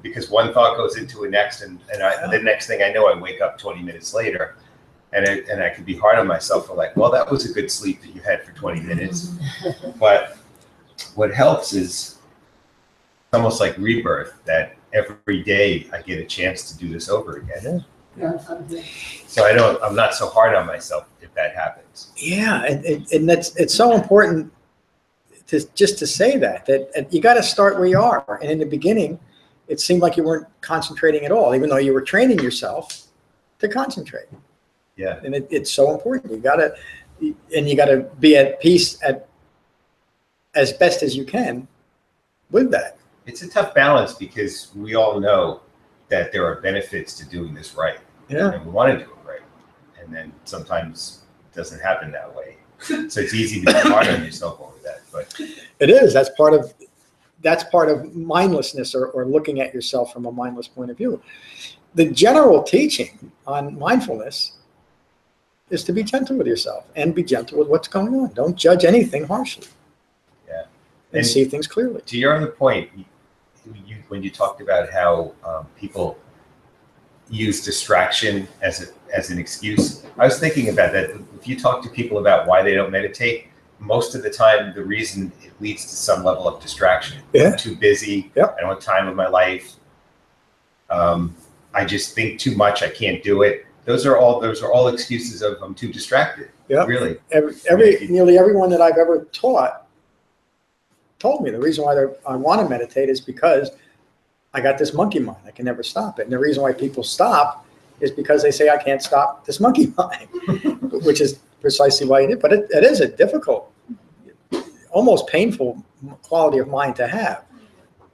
Because one thought goes into the next, and the next thing I know, I wake up 20 minutes later, and I could be hard on myself for like, well, that was a good sleep that you had for 20 minutes. But what helps is almost like rebirth, that every day I get a chance to do this over again. So I'm not so hard on myself if that happens. Yeah, and it's so important to say that you got to start where you are, and in the beginning, it seemed like you weren't concentrating at all, even though you were training yourself to concentrate. Yeah. And it's so important. You gotta be at peace as best as you can with that. It's a tough balance because we all know that there are benefits to doing this right. Yeah. And we want to do it right. And then sometimes it doesn't happen that way. So it's easy to be hard on yourself over that. But it is. That's part of mindlessness, or looking at yourself from a mindless point of view. The general teaching on mindfulness is to be gentle with yourself and be gentle with what's going on. Don't judge anything harshly. Yeah. And see things clearly. To your other point, when you talked about how people use distraction as an excuse, I was thinking about that. If you talk to people about why they don't meditate, most of the time the reason it leads to some level of distraction. Yeah. I'm too busy. Yep. I don't have time with my life. I just think too much. I can't do it. Those are all excuses of I'm too distracted. Yeah. Really. Nearly everyone that I've ever taught told me the reason why I want to meditate is because I got this monkey mind. I can never stop it. And the reason why people stop is because they say, I can't stop this monkey mind, which is precisely why you did. But it is a difficult, almost painful quality of mind to have.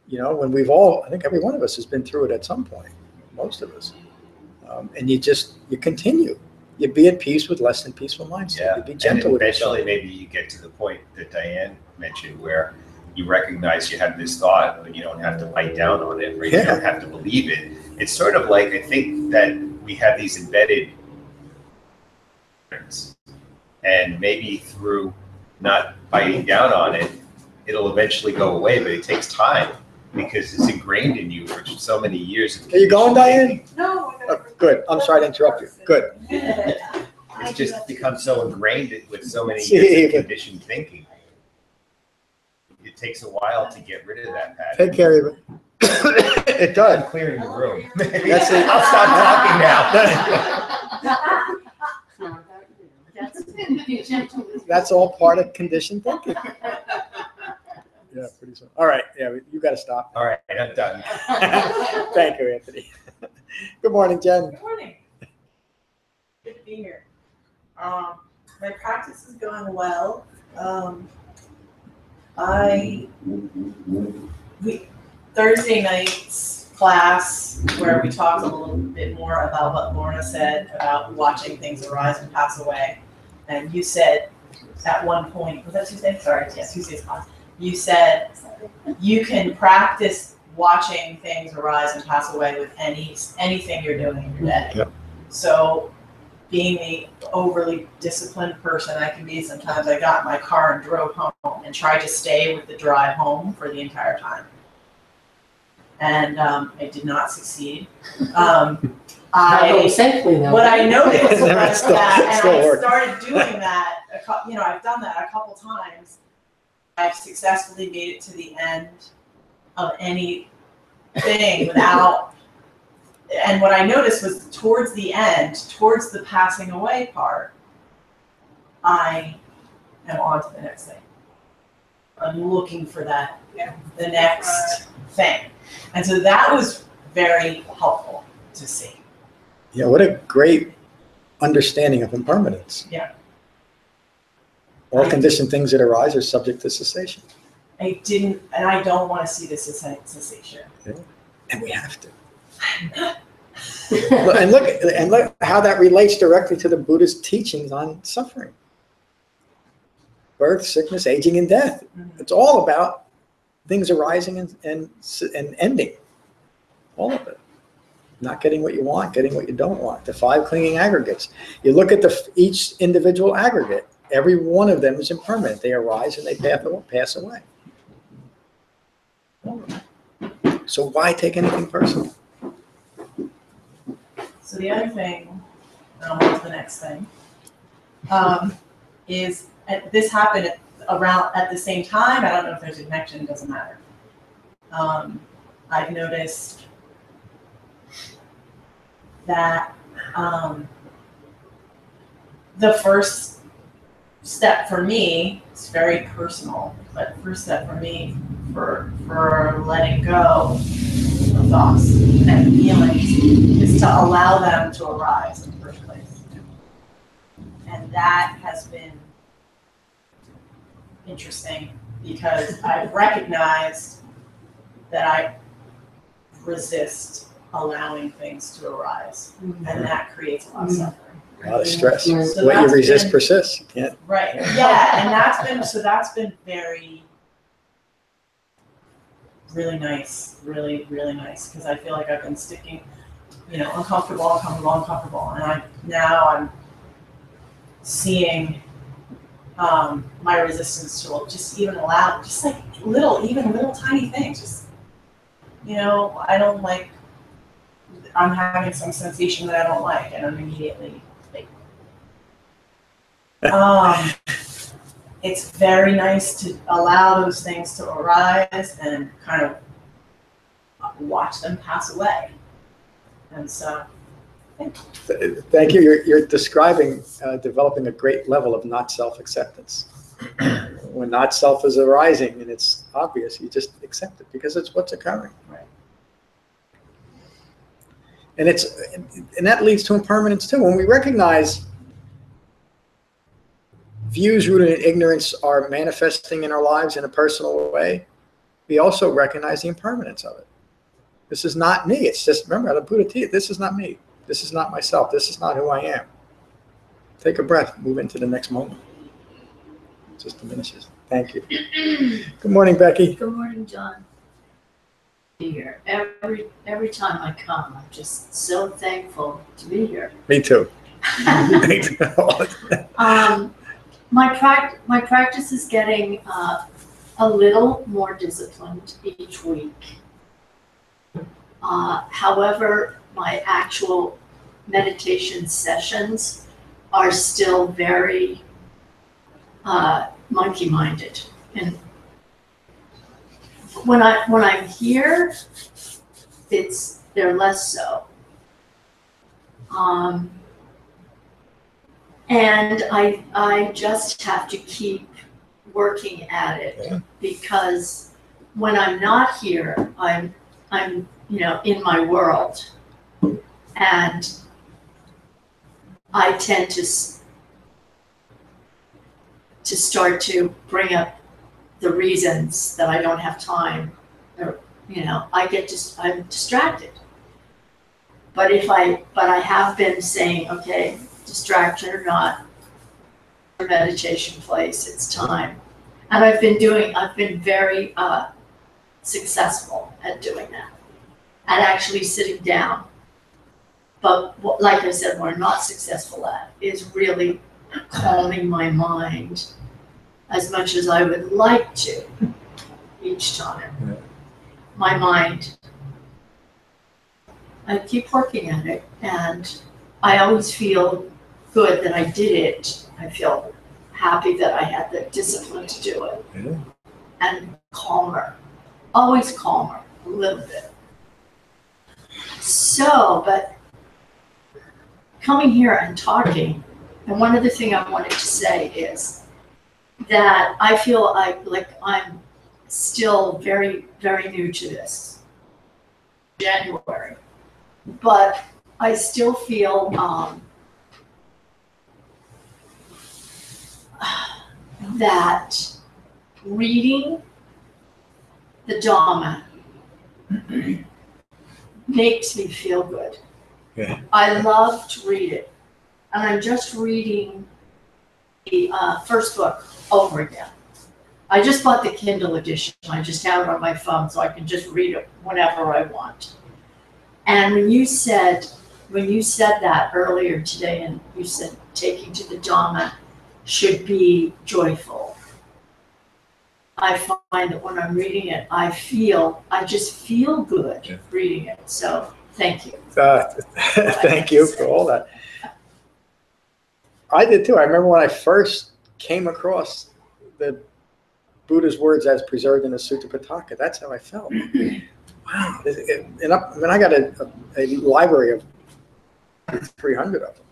You know, when I think every one of us has been through it at some point, most of us. And you continue. You be at peace with less than peaceful mindset. Yeah. You be gentle with yourself. Eventually, maybe you get to the point that Diane mentioned where you recognize you have this thought, but you don't have to bite down on it, right? Yeah. You don't have to believe it. It's sort of like, I think that we have these embedded patterns, and maybe through not biting down on it, it'll eventually go away, but it takes time because it's ingrained in you for so many years. Are you going, Diane? No. Oh, good. I'm sorry to interrupt you. Good. It's just become so ingrained with so many years of conditioned thinking. It takes a while to get rid of that pattern. Take care of it. It does. I'm clearing the room. That's it. I'll stop talking now. That's all part of conditioned thinking. Yeah, pretty soon. All right. Yeah, you got to stop. All right, I'm done. Thank you, Anthony. Good morning, Jen. Good morning. Good to be here. My practice is going well. Thursday night's class where we talked a little bit more about what Lorna said about watching things arise and pass away. And you said at one point, was that Tuesday? Sorry, yes, Tuesday's class. You said you can practice watching things arise and pass away with anything you're doing in your day. Yep. So being the overly disciplined person I can be, sometimes I got in my car and drove home and tried to stay with the drive home for the entire time. And I did not succeed. Safely though. What I noticed was that, and I works. started doing that, I've done that a couple times. I've successfully made it to the end of anything without, and what I noticed was towards the end, towards the passing away part, I am on to the next thing. I'm looking for that, the next thing. And so that was very helpful to see. Yeah, what a great understanding of impermanence. Yeah. All conditioned things that arise are subject to cessation. I don't want to see this as cessation. Yeah. And we have to. and look how that relates directly to the Buddha's teachings on suffering. Birth, sickness, aging, and death. Mm-hmm. It's all about things arising and ending. All of it. Not getting what you want, getting what you don't want. The 5 clinging aggregates. You look at each individual aggregate. Every one of them is impermanent. They arise and they pass away. So why take anything personal? So the other thing, and I'll move to the next thing, is this happened at the same time. I don't know if there's a connection, it doesn't matter. I've noticed that the first step for me, it's very personal, but first step for me for letting go of thoughts and feelings is to allow them to arise in the first place. And that has been interesting because I've recognized that I resist allowing things to arise, and that creates a lot of suffering. A lot of stress. So What you that's resist been- persists. You can't. Right, yeah, and that's been very, really nice, really, really nice, because I feel like I've been sticking, uncomfortable, and I'm seeing my resistance to just even allow, just like little tiny things, just, I don't like, I'm having some sensation that I don't like, and I'm immediately like, it's very nice to allow those things to arise and kind of watch them pass away. And so, Thank you. You're describing developing a great level of not self-acceptance. When not self is arising and it's obvious, you just accept it because it's what's occurring. Right. And that leads to impermanence too. When we recognize views rooted in ignorance are manifesting in our lives in a personal way, we also recognize the impermanence of it. This is not me. It's just, remember, the Buddha teaches, this is not me. This is not myself. This is not who I am. Take a breath. Move into the next moment. It just diminishes. Thank you. Good morning, Becky. Good morning, John. Here, every time I come, I'm just so thankful to be here. Me too. Me too. My practice is getting a little more disciplined each week. However, my actual meditation sessions are still very monkey-minded, and when I'm here, they're less so. And I just have to keep working at it, because when I'm not here, I'm in my world, and I tend to start to bring up the reasons that I don't have time, or I'm distracted. But I have been saying, okay, distraction or not, meditation place, it's time. And I've been very successful at doing that, and actually sitting down. But like I said, what I'm not successful at is really calming my mind as much as I would like to each time. Yeah. My mind, I keep working at it, and I always feel good that I did it. I feel happy that I had the discipline to do it. Yeah. And calmer, always calmer, a little bit. So, but coming here and talking, and one other thing I wanted to say is that I feel like I'm still very, very new to this, January, but I still feel that reading the Dhamma makes me feel good. Yeah. I love to read it, and I'm just reading the first book over again. I just bought the Kindle edition. I just have it on my phone so I can just read it whenever I want. And when you said that earlier today, and you said taking to the Dhamma should be joyful, I find that when I'm reading it, I just feel good reading it. So thank you. Thank you for all that. I did too. I remember when I first came across the Buddha's words as preserved in the Satipatthana. That's how I felt. Wow. And I got a library of 300 of them.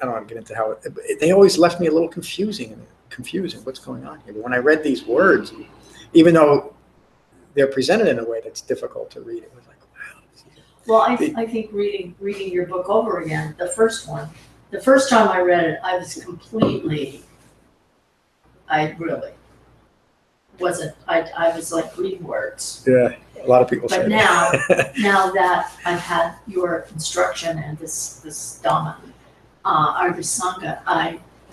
I don't want to get into how they always left me a little confusing. What's going on here? But when I read these words, even though they're presented in a way that's difficult to read. It was like, wow. Well, I think reading your book over again, the first time I read it, I was I really wasn't, I was like reading words. Yeah, a lot of people say But that. now that I've had your instruction and this Dhamma, or this Sangha,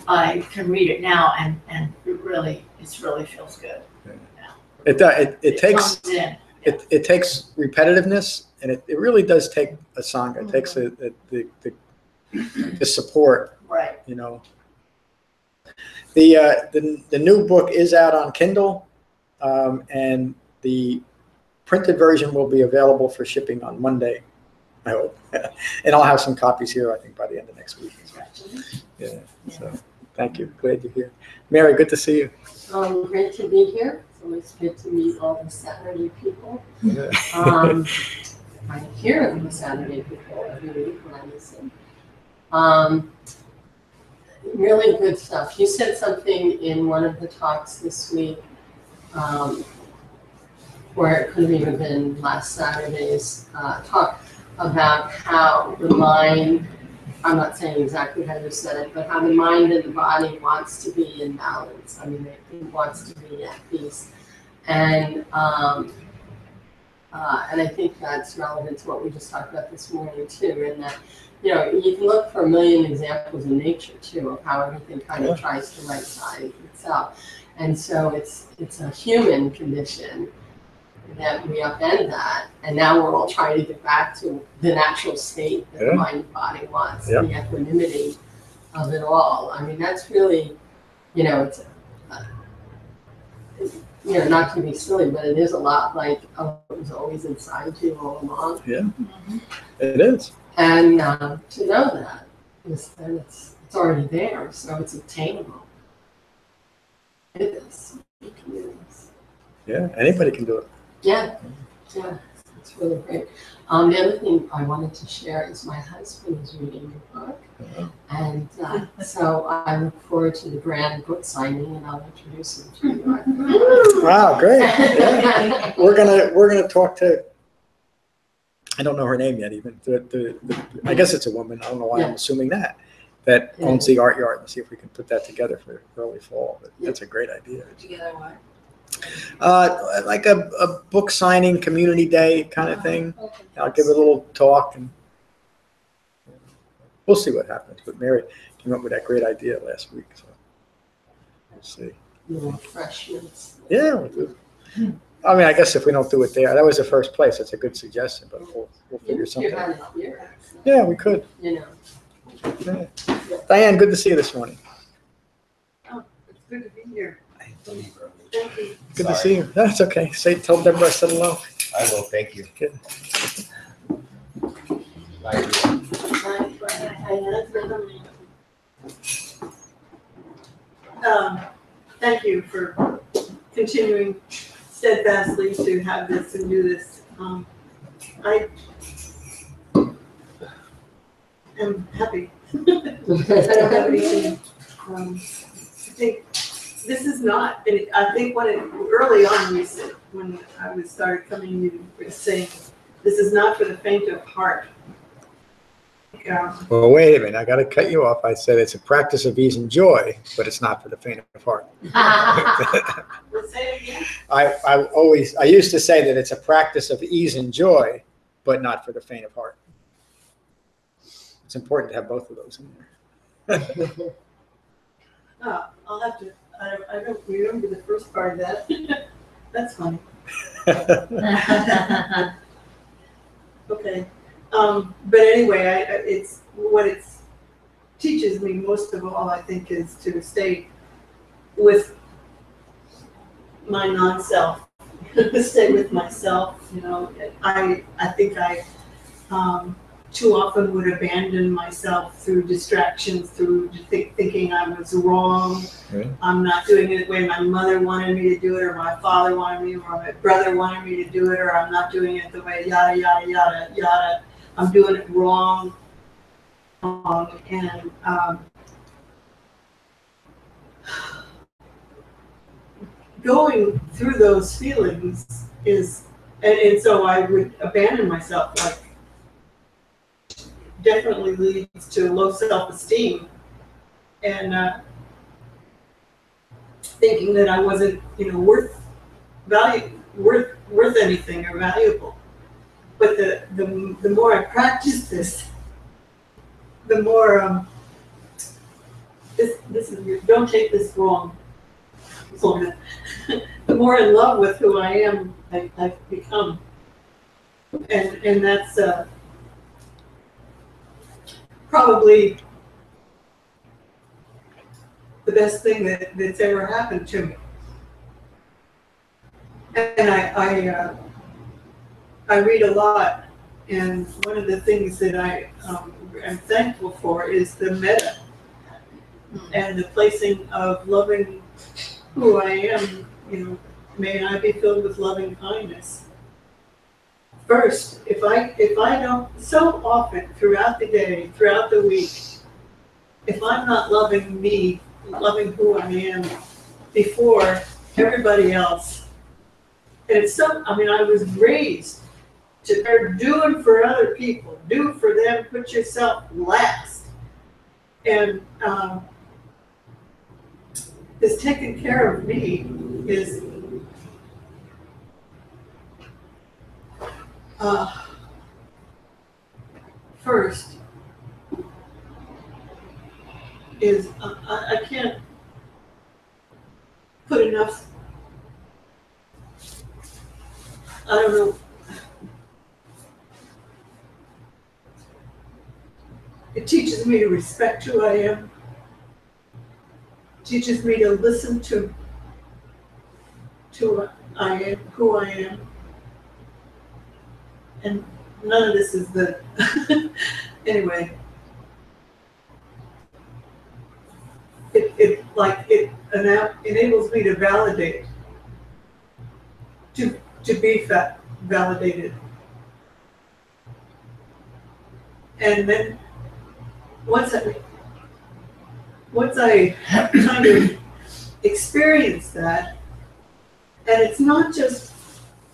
I can read it now and it really feels good. It takes comes in. it takes repetitiveness, and it really does take a Sangha. It takes the support, Right. you know. The new book is out on Kindle, and the printed version will be available for shipping on Monday, I hope. And I'll have some copies here, I think, by the end of next week. Yeah. So thank you. Glad you're here. Mary, good to see you. Great to be here. It's always good to meet all the Saturday people. Yeah. I hear the Saturday people every week when I listen. Really good stuff. You said something in one of the talks this week, or it could have even been last Saturday's talk, about how the mind, I'm not saying exactly how you said it, but how the mind and the body wants to be in balance. I mean, it wants to be at peace. And I think that's relevant to what we just talked about this morning too, in that, you know, you can look for a million examples in nature too of how everything kind of tries to right-size itself. And so it's a human condition that we upend that, and now we're all trying to get back to the natural state that the mind and body wants, the equanimity of it all. I mean, that's really, you know, it's you know, not to be silly, but it is a lot like, oh, it was always inside you all along. Yeah, it is. And to know that is that it's already there, so it's attainable. It is. You can do this. Yeah, anybody can do it. Yeah, it's really great. The other thing I wanted to share is my husband is reading your book, and so I look forward to the grand book signing, and I'll introduce him to you. Wow, great! Yeah. We're gonna talk to. I don't know her name yet. Even I guess it's a woman. I don't know why I'm assuming that owns the art yard, and see if we can put that together for early fall. But that's a great idea. Put together what? Like a book signing community day kind of thing. I'll give a little talk, and we'll see what happens. But Mary came up with that great idea last week, so we'll see. Refreshments. Yeah, we'll do. I mean, I guess if we don't do it there, that was the first place. That's a good suggestion, but we'll figure something out. Yeah, we could. You know. Yeah. Diane, good to see you this morning. Oh, it's good to be here. I don't even Thank you. Good to see you. That's okay. Tell Deborah I said hello. I will, thank you. Good. Bye, everyone. Thank you for continuing steadfastly to have this and do this. I am happy. I don't have anything. I think this is not, I think early on we said, when I started coming, you were saying, this is not for the faint of heart. Well, wait a minute. I got to cut you off. I said it's a practice of ease and joy, but it's not for the faint of heart. Let's say it again. I used to say that it's a practice of ease and joy, but not for the faint of heart. It's important to have both of those in there. Oh, I'll have to, I don't remember the first part of that. That's funny. Okay. But anyway, it's what it teaches me most of all, I think, is to stay with my non-self, stay with myself. You know, I think I too often would abandon myself through distractions, through thinking I was wrong. Yeah. I'm not doing it the way my mother wanted me to do it, or my father wanted me, or my brother wanted me to do it, or I'm not doing it the way yada, yada, yada, yada. I'm doing it wrong. And going through those feelings is, and so I would abandon myself, like, definitely leads to low self-esteem, and thinking that I wasn't, worth anything or valuable. But the more I practice this, the more this is, don't take this wrong, Lorna. The more in love with who I am, I've become, and that's probably the best thing that's ever happened to me. And I read a lot, and one of the things that I am thankful for is the Metta and the placing of loving who I am. May I be filled with loving kindness. First, if I don't, so often throughout the day, throughout the week, if I'm not loving me, loving who I am before everybody else, and it's I was raised to start doing for other people, do for them, put yourself last. And this taking care of me is first is I can't put enough, I don't know, it teaches me to respect who I am, teaches me to listen to who I am, and none of this is the anyway. It enables me to validate, to be validated, and then once I kind of experience that, and it's not just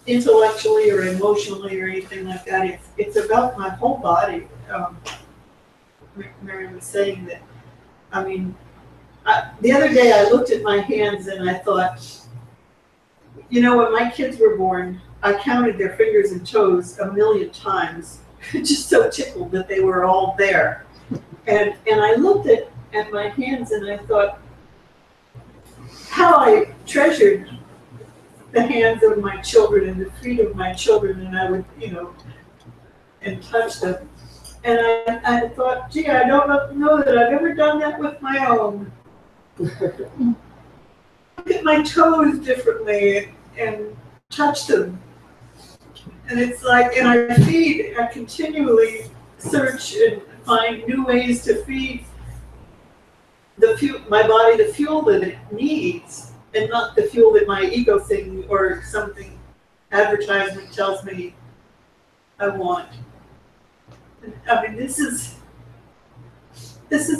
intellectually or emotionally or anything like that. It's about my whole body. Mary was saying that. The other day I looked at my hands and I thought, when my kids were born, I counted their fingers and toes 1,000,000 times, just so tickled that they were all there. And I looked at my hands and I thought how I treasured the hands of my children and the feet of my children, and I would, and touch them. And I thought, gee, I don't know that I've ever done that with my own. Look at my toes differently and touch them. And it's like, and I continually search and find new ways to feed my body the fuel that it needs, and not the fuel that my ego thing or something advertisement tells me I want. This is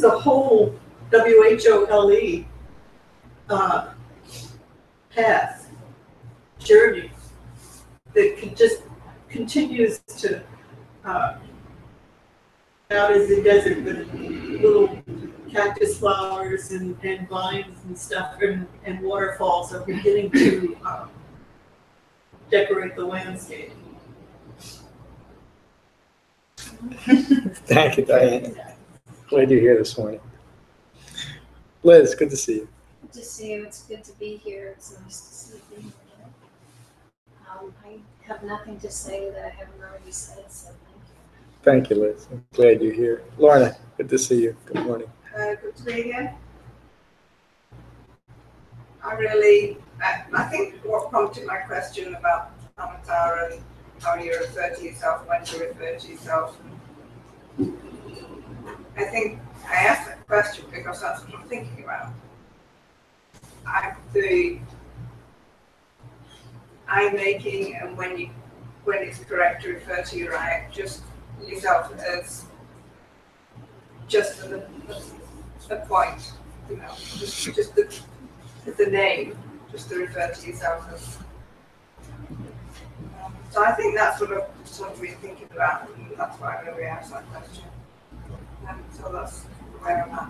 a whole WHOLE path, journey that just continues to out as the desert with little cactus flowers and vines and stuff, and waterfalls are beginning to decorate the landscape. Thank you, Diane. Glad you're here this morning. Liz, good to see you. Good to see you. It's good to be here. It's nice to see you. I have nothing to say that I haven't already said, so thank you. Thank you, Liz. I'm glad you're here. Lorna, good to see you. Good morning. Good to be here. I think what prompted my question about Shamatha and how you refer to yourself, when to refer to yourself. I think I asked that question because that's what I'm thinking about. I'm making, and when it's correct to refer to you, right, just yourself as just a point, just the name, just to refer to yourself as. So I think that's what we're thinking about, and that's why we asked that question. So that's where I'm at.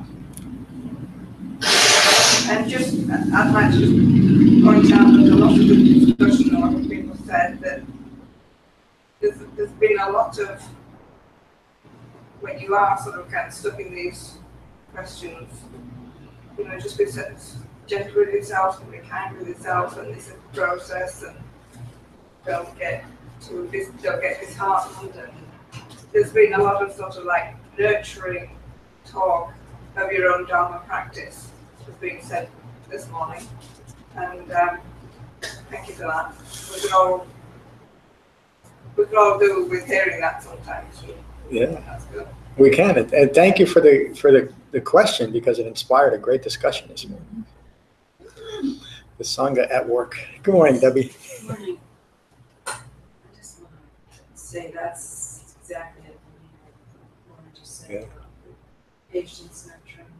And just, I'd like to just point out that a lot of the discussion, a lot of people said that there's been a lot of, when you are sort of kind of stuck in these questions, you know, just be gentle with yourself and be kind with yourself, and this is a process, and don't get disheartened. And there's been a lot of sort of like nurturing talk of your own Dhamma practice was being said this morning, and thank you for that. We can all do with hearing that sometimes. Yeah, that's good. We can. And thank you for the question, because it inspired a great discussion this morning. The Sangha at work. Good morning, Debbie. Good morning. I just want to say that's exactly it. I want to just say Yeah. about the patience nurturing.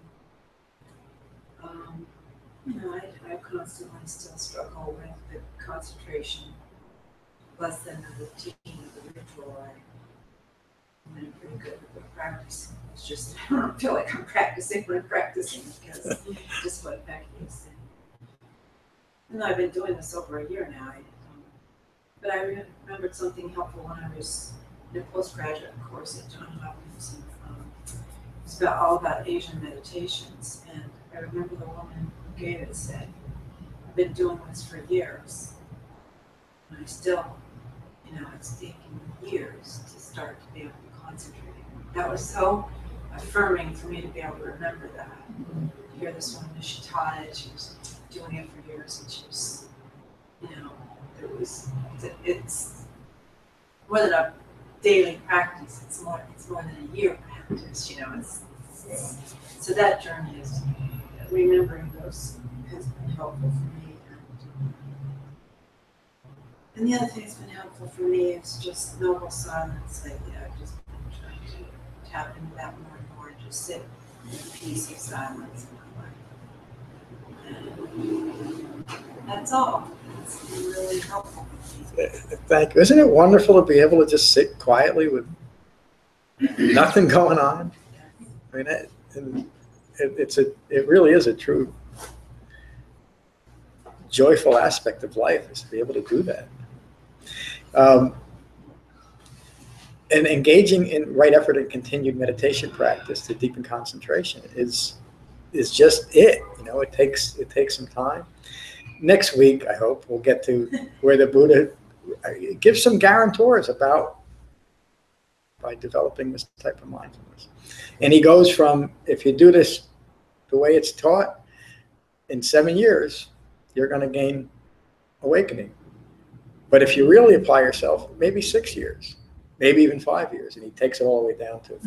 You know, I constantly still struggle with the concentration. Less than the routine of the ritual. I'm pretty good at the practicing. It's just I don't feel like I'm practicing when I'm practicing, because just what Becky was saying. And I've been doing this over a year now. But I remembered something helpful when I was in a postgraduate course at Johns Hopkins. It's all about Asian meditations. And I remember the woman who gave it said, I've been doing this for years. And I still, you know, it's taken years to start to be able to concentrate. That was so affirming for me to be able to remember that. To hear this woman, she taught it, she was doing it for years, and she was, you know, it's more than a daily practice, it's more than a year practice, you know. So that journey is remembering those has been helpful for me. And the other thing that's been helpful for me is just noble silence. I've just been trying to tap into that more and more, and just sit in a peace of silence in my life. And that's all. It's been really helpful. Thank you. Isn't it wonderful to be able to just sit quietly with nothing going on? I mean, it really is a true joyful aspect of life, is to be able to do that. And engaging in right effort and continued meditation practice to deepen concentration is just it. You know, it takes some time. Next week, I hope we'll get to where the Buddha gives some guarantors about by developing this type of mindfulness. And he goes from, if you do this the way it's taught, in 7 years, you're going to gain awakening. But if you really apply yourself, maybe 6 years, maybe even 5 years. And he takes it all the way down to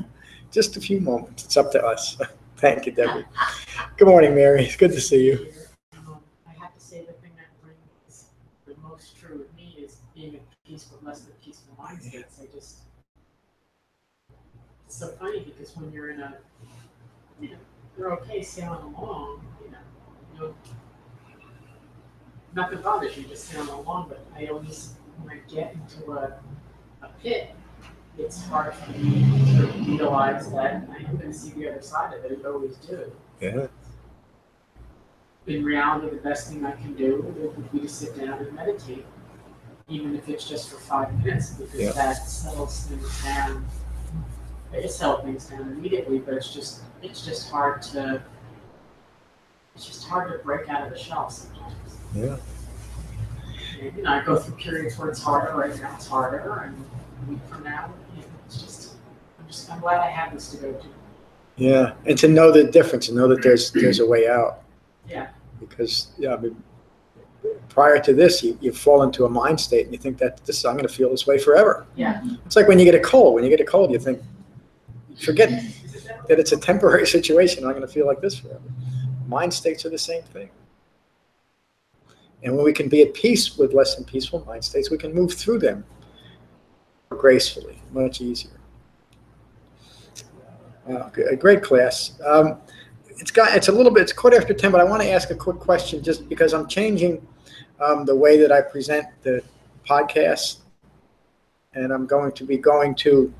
just a few moments. It's up to us. Thank you, Debbie. Good morning, Mary. It's good to see you. I have to say the thing that rings the most true with me is being at peace with less than peaceful mind states. It's so funny because when you're in a, you're okay sailing along, nothing bothers you, just sailing along. But I always, when I get into a pit, it's hard for me to realize that I am going to see the other side of it. I always do. Yeah. In reality, the best thing I can do would be to sit down and meditate, even if it's just for 5 minutes, because that settles things down. It settles things down immediately, but it's just hard to break out of the shell sometimes. Yeah. And, I go through periods where it's harder. Right now, it's harder, and a week from now, I'm glad I have this to go to. Yeah, and to know the difference, and know that there's a way out. Yeah. Because prior to this, you fall into a mind state, and you think that I'm going to feel this way forever. Yeah. It's like when you get a cold. When you get a cold, you think, forget that it's a temporary situation. I'm going to feel like this forever. Mind states are the same thing. And when we can be at peace with less than peaceful mind states, we can move through them gracefully, much easier. A great class. It's 10:15, but I want to ask a quick question, just because I'm changing the way that I present the podcast and I'm going to be going to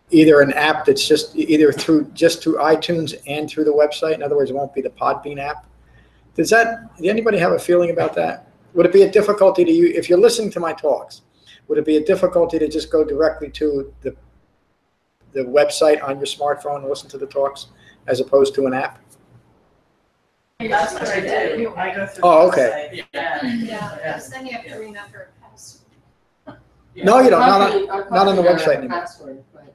either an app that's just through iTunes and through the website. In other words, it won't be the Podbean app. Does anybody have a feeling about that? Would it be a difficulty to you if you're listening to my talks? Would it be a difficulty to just go directly to the website on your smartphone and listen to the talks as opposed to an app? That's what I do. I go through. Oh, the okay. website. Yeah. Yeah, because then you have to remember a password. No, you don't. Not on the website anymore. Password, but,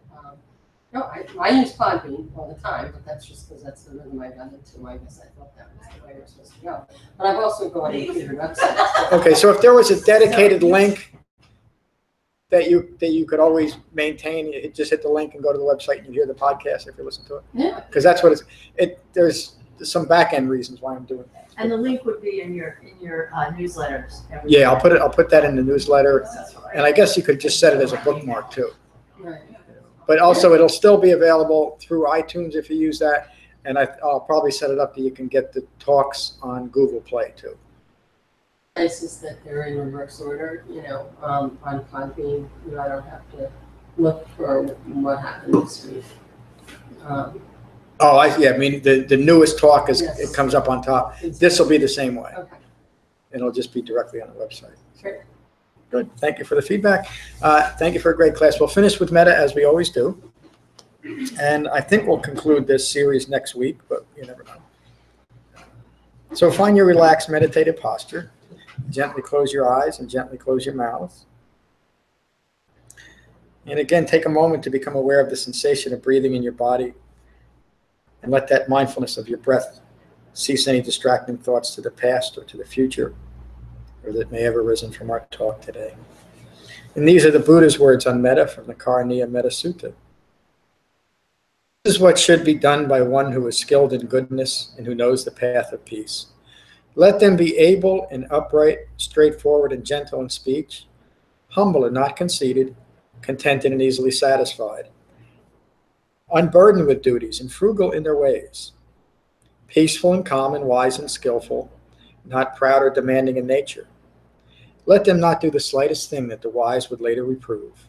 no, I use Podbean all the time, but that's just because that's the rhythm I got into. I guess I thought that was the way we're supposed to go. But I've also gone into the website. Okay, so if there was a dedicated link that you could always maintain, you just hit the link and go to the website and you hear the podcast if you listen to it. Yeah. Because that's what there's some back end reasons why I'm doing that. And the link would be in your newsletters. Yeah, I'll put that in the newsletter, and I guess you could just set it as a bookmark too. Right. But also, it'll still be available through iTunes if you use that, and I'll probably set it up that you can get the talks on Google Play too. Places that they're in reverse order, on Podbean, I don't have to look for what happened this week. I mean, the newest talk Yes. it comes up on top. This will be the same way. Okay. It'll just be directly on the website. Great. Good. Thank you for the feedback. Thank you for a great class. We'll finish with Metta as we always do. And I think we'll conclude this series next week, but you never know. So find your relaxed meditative posture. Gently close your eyes and gently close your mouth. And again, take a moment to become aware of the sensation of breathing in your body. And let that mindfulness of your breath cease any distracting thoughts to the past or to the future, or that may have arisen from our talk today. And these are the Buddha's words on Metta from the Karaniya Metta Sutta. This is what should be done by one who is skilled in goodness and who knows the path of peace. Let them be able and upright, straightforward and gentle in speech, humble and not conceited, contented and easily satisfied, unburdened with duties and frugal in their ways, peaceful and calm and wise and skillful, not proud or demanding in nature. Let them not do the slightest thing that the wise would later reprove.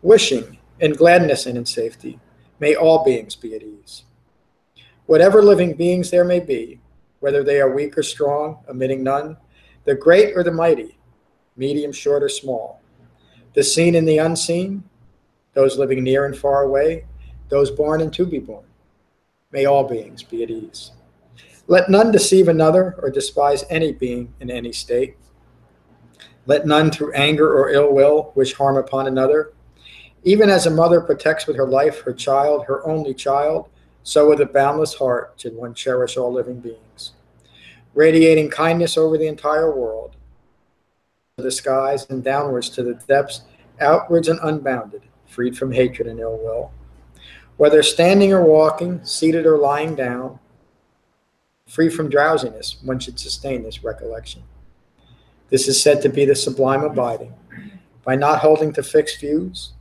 Wishing in gladness and in safety, may all beings be at ease. Whatever living beings there may be, whether they are weak or strong, omitting none, the great or the mighty, medium, short, or small, the seen and the unseen, those living near and far away, those born and to be born, may all beings be at ease. Let none deceive another or despise any being in any state. Let none through anger or ill will wish harm upon another. Even as a mother protects with her life her child, her only child, so with a boundless heart should one cherish all living beings. Radiating kindness over the entire world, to the skies and downwards to the depths, outwards and unbounded, freed from hatred and ill will. Whether standing or walking, seated or lying down, free from drowsiness, one should sustain this recollection. This is said to be the sublime abiding. By not holding to fixed views,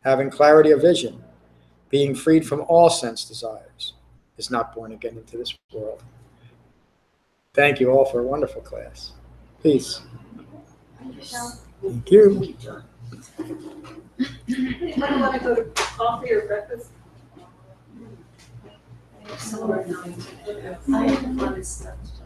having clarity of vision, being freed from all sense desires, is not born again into this world. Thank you all for a wonderful class. Peace. Thank you. Anybody want to go to coffee or breakfast? I have a lot of stuff to